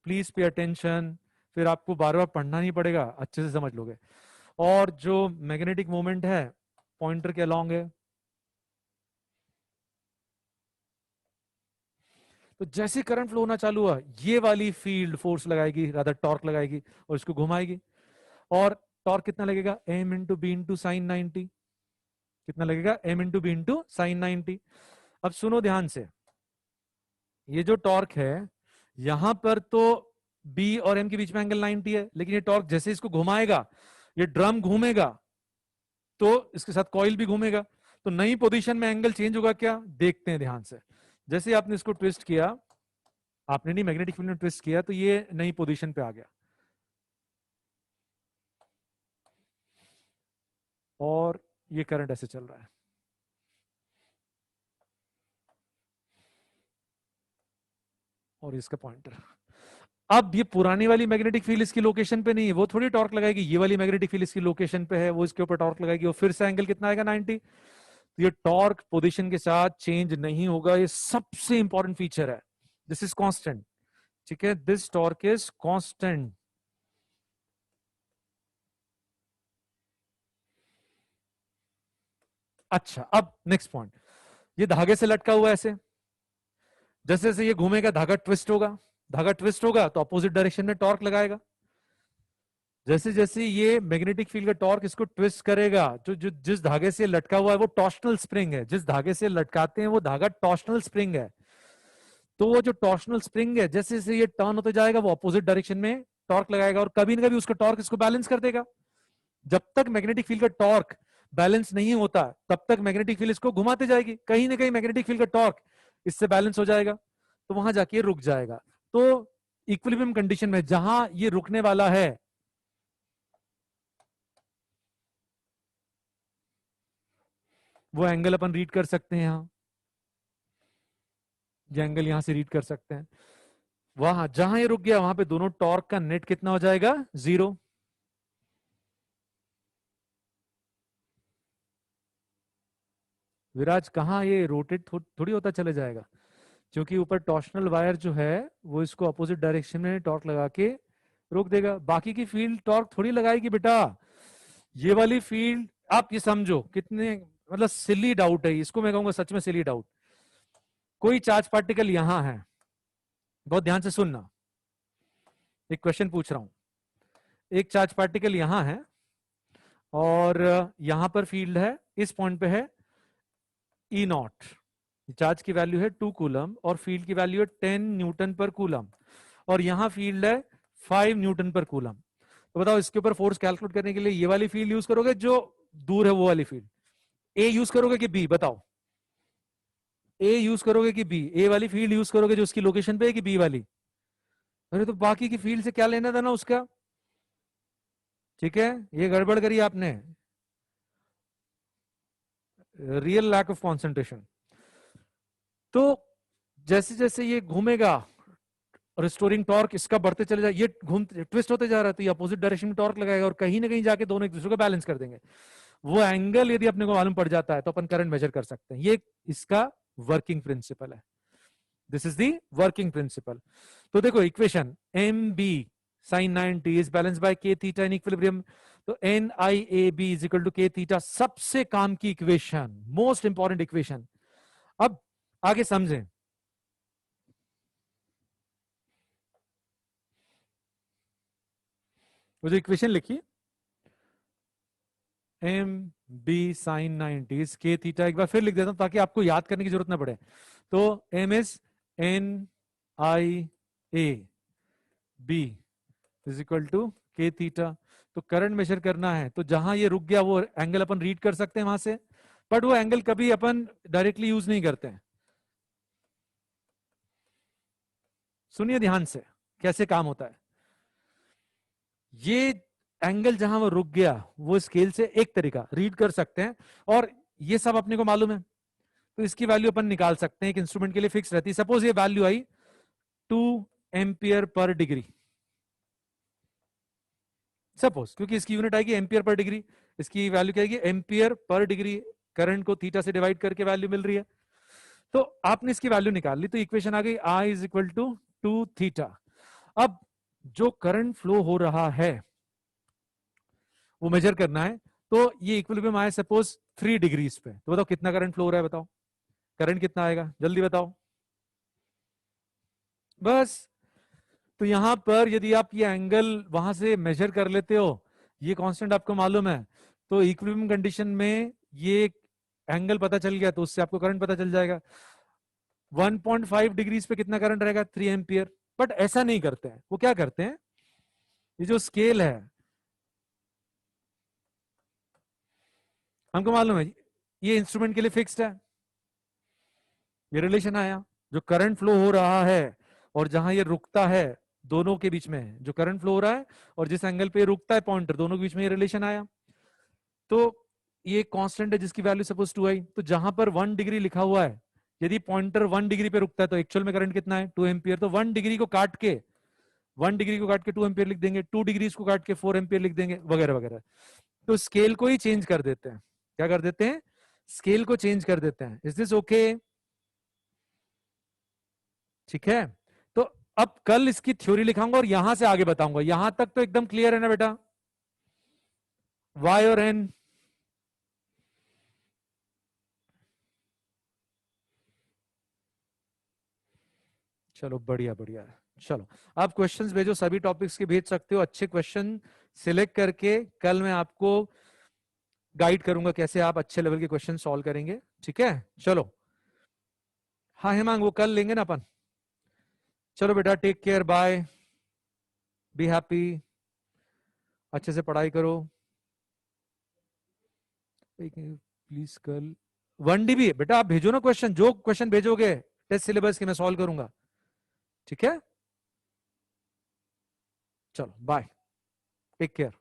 प्लीज पे अटेंशन, फिर आपको बार बार पढ़ना नहीं पड़ेगा, अच्छे से समझ लोगे। और जो मैग्नेटिक मोमेंट है पॉइंटर के अलोंग है, तो जैसे करंट फ्लो होना चालू हुआ ये वाली फील्ड फोर्स लगाएगी, रादर टॉर्क लगाएगी और इसको घुमाएगी। और टॉर्क कितना लगेगा, M into B into sine 90। कितना लगेगा, M into B into sine 90। अब सुनो ध्यान से, ये जो टॉर्क है यहां पर तो बी और एम के बीच में एंगल 90 है, लेकिन ये टॉर्क जैसे इसको घुमाएगा, ये ड्रम घूमेगा तो इसके साथ कॉइल भी घूमेगा, तो नई पोजीशन में एंगल चेंज होगा क्या, देखते हैं ध्यान से। जैसे आपने इसको ट्विस्ट किया, आपने नहीं मैग्नेटिक फील्ड में ट्विस्ट किया, तो ये नई पोजीशन पे आ गया और ये करंट ऐसे चल रहा है। और इसका पॉइंटर, अब ये पुरानी वाली मैग्नेटिक फील्ड इसकी लोकेशन पे नहीं है, वो थोड़ी टॉर्क लगाएगी, ये वाली मैग्नेटिक फील्ड इसकी लोकेशन पे है, वो इसके ऊपर टॉर्क लगाएगी, और फिर से एंगल कितना आएगा 90। तो ये टॉर्क पोजीशन के साथ चेंज नहीं होगा, ये सबसे इंपॉर्टेंट फीचर है। This is constant. ठीक है, दिस टॉर्क इज कांस्टेंट। अच्छा, अब नेक्स्ट पॉइंट, ये धागे से लटका हुआ है ऐसे, जैसे जैसे ये घूमेगा धागा ट्विस्ट होगा, धागा ट्विस्ट होगा तो अपोजिट डायरेक्शन में टॉर्क लगाएगा। जैसे जैसे ये मैग्नेटिक फील्ड का टॉर्क इसको ट्विस्ट करेगा, जो जो जिस धागे से लटका हुआ है वो टॉर्शनल स्प्रिंग है, जिस धागे से लटकाते हैं वो धागा टॉर्शनल स्प्रिंग है। तो वो जो टॉर्शनल स्प्रिंग है जैसे जैसे ये टर्न होते जाएगा वो अपोजिट डायरेक्शन में टॉर्क लगाएगा, और कभी ना कभी उसका टॉर्क इसको बैलेंस कर देगा। जब तक मैग्नेटिक फील्ड का टॉर्क बैलेंस नहीं होता तब तक मैग्नेटिक फील्ड इसको घुमाते जाएगी, कहीं ना कहीं मैग्नेटिक फील्ड का टॉर्क इससे बैलेंस हो जाएगा, तो वहां जाके ये रुक जाएगा। तो इक्विलिब्रियम कंडीशन में जहां ये रुकने वाला है, वो एंगल अपन रीड कर सकते हैं यहां, ये एंगल यहां से रीड कर सकते हैं। वहां जहां ये रुक गया वहां पे दोनों टॉर्क का नेट कितना हो जाएगा, 0। विराज कहाँ ये रोटेट थोड़ी होता चले जाएगा, क्योंकि ऊपर टॉर्शनल वायर जो है वो इसको अपोजिट डायरेक्शन में टॉर्क लगा के रोक देगा। बाकी की फील्ड टॉर्क थोड़ी लगाएगी बेटा, ये वाली फील्ड आप ये समझो कितने मतलब सिली डाउट है, इसको मैं कहूंगा सच में सिली डाउट। कोई चार्ज पार्टिकल यहां है, बहुत ध्यान से सुनना, एक क्वेश्चन पूछ रहा हूं, एक चार्ज पार्टिकल यहां है और यहां पर फील्ड है, इस पॉइंट पे है ई नॉट, चार्ज की वैल्यू है 2 कूलम और फील्ड की वैल्यू है 10 न्यूटन पर कूलम, और यहां फील्ड है 5 न्यूटन पर कूलम। तो बताओ इसके ऊपर फोर्स कैलकुलेट करने के लिए ये वाली फील्ड यूज करोगे जो दूर है वो वाली फील्ड, ए यूज करोगे कि बी, बताओ ए यूज करोगे कि बी, ए वाली फील्ड यूज करोगे जो उसकी लोकेशन पे है कि बी वाली? अरे तो बाकी की फील्ड से क्या लेना था ना उसका, ठीक है, ये गड़बड़ करी आपने, रियल लैक ऑफ कॉन्सेंट्रेशन। तो जैसे जैसे ये घूमेगा, रिस्टोरिंग टॉर्क इसका बढ़ते चले जाए, ये घूम ट्विस्ट होते जा रहा है, तो ये अपोजिट डायरेक्शन में टॉर्क लगाएगा और कहीं ना कहीं जाके दोनों एक दूसरे को बैलेंस कर देंगे। वो एंगल यदि अपने को मालूम पड़ जाता है तो अपन करंट मेजर कर सकते हैं। ये इसका वर्किंग प्रिंसिपल है। This is the working principle. तो देखो equation M B sine 90 is balance by K theta in equilibrium. तो N I A B is equal to K theta, सबसे काम की इक्वेशन, मोस्ट इंपॉर्टेंट इक्वेशन। अब आगे समझें। वो जो इक्वेशन लिखी एम बी साइन 90 के थीटा, एक बार फिर लिख देता हूं ताकि आपको याद करने की जरूरत ना पड़े। तो M is N I A B is equal to K theta. तो करंट मेजर करना है, तो जहां ये रुक गया वो एंगल अपन रीड कर सकते हैं वहां से, बट वो एंगल कभी अपन डायरेक्टली यूज नहीं करते हैं। सुनिए ध्यान से कैसे काम होता है। ये एंगल जहां वो रुक गया वो स्केल से एक तरीका रीड कर सकते हैं, और ये सब अपने को मालूम है, तो इसकी वैल्यू अपन निकाल सकते हैं। एक इंस्ट्रूमेंट के लिए फिक्स रहती है। सपोज ये वैल्यू आई 2 एम्पियर पर डिग्री, सपोज, क्योंकि इसकी यूनिट आएगी एम्पियर पर डिग्री, इसकी वैल्यू क्या आएगी एम्पियर पर डिग्री। करंट को थीटा से डिवाइड करके वैल्यू मिल रही है, तो आपने इसकी वैल्यू निकाल ली, तो इक्वेशन आ गई I is equal to 2 theta. अब जो करंट फ्लो हो रहा है वो मेजर करना है, तो ये इक्विलिब्रियम आया सपोज 3 डिग्रीज पे, तो बताओ कितना करंट फ्लो हो रहा है, बताओ करंट कितना आएगा, जल्दी बताओ बस। तो यहां पर यदि आप ये एंगल वहां से मेजर कर लेते हो, ये कांस्टेंट आपको मालूम है, तो इक्विलिब्रियम कंडीशन में ये एंगल पता चल गया, तो उससे आपको करंट पता चल जाएगा। 1.5 डिग्रीज पे कितना करंट रहेगा, 3 एम्पियर। बट ऐसा नहीं करते हैं, वो क्या करते हैं, ये जो स्केल है हमको मालूम है ये इंस्ट्रूमेंट के लिए फिक्स्ड है। ये रिलेशन आया, जो करंट फ्लो हो रहा है और जहां ये रुकता है, दोनों के बीच में जो करंट फ्लो हो रहा है और जिस एंगल पे रुकता है पॉइंटर, दोनों के बीच में ये रिलेशन आया। तो ये कांस्टेंट है जिसकी वैल्यू सपोज 2 आई, तो जहां पर 1 डिग्री लिखा हुआ है, यदि पॉइंटर 1 डिग्री पे रुकता है तो एक्चुअल में करंट कितना है, 2 एम्पियर। तो 1 डिग्री को काट के 2 एम्पियर लिख देंगे, 2 डिग्री को काट के 4 एम्पियर लिख देंगे, वगैरह वगैरह। तो स्केल को ही चेंज कर देते हैं। क्या कर देते हैं, स्केल को चेंज कर देते हैं। Is this okay? ठीक है। तो अब कल इसकी थ्योरी लिखाऊंगा और यहां से आगे बताऊंगा। यहां तक तो एकदम क्लियर है ना बेटा, वाई और एन? चलो बढ़िया बढ़िया। चलो आप क्वेश्चंस भेजो, सभी टॉपिक्स के भेज सकते हो। अच्छे क्वेश्चन सिलेक्ट करके कल मैं आपको गाइड करूंगा कैसे आप अच्छे लेवल के क्वेश्चन सॉल्व करेंगे। ठीक है, चलो। हाँ हेमांग, वो कल लेंगे ना अपन। चलो बेटा, take care, bye, be happy, अच्छे से पढ़ाई करो। प्लीज कल 1 DB बेटा आप भेजो ना क्वेश्चन, जो क्वेश्चन भेजोगे टेस्ट सिलेबस के मैं सॉल्व करूंगा। ठीक है, चलो बाय, टेक केयर।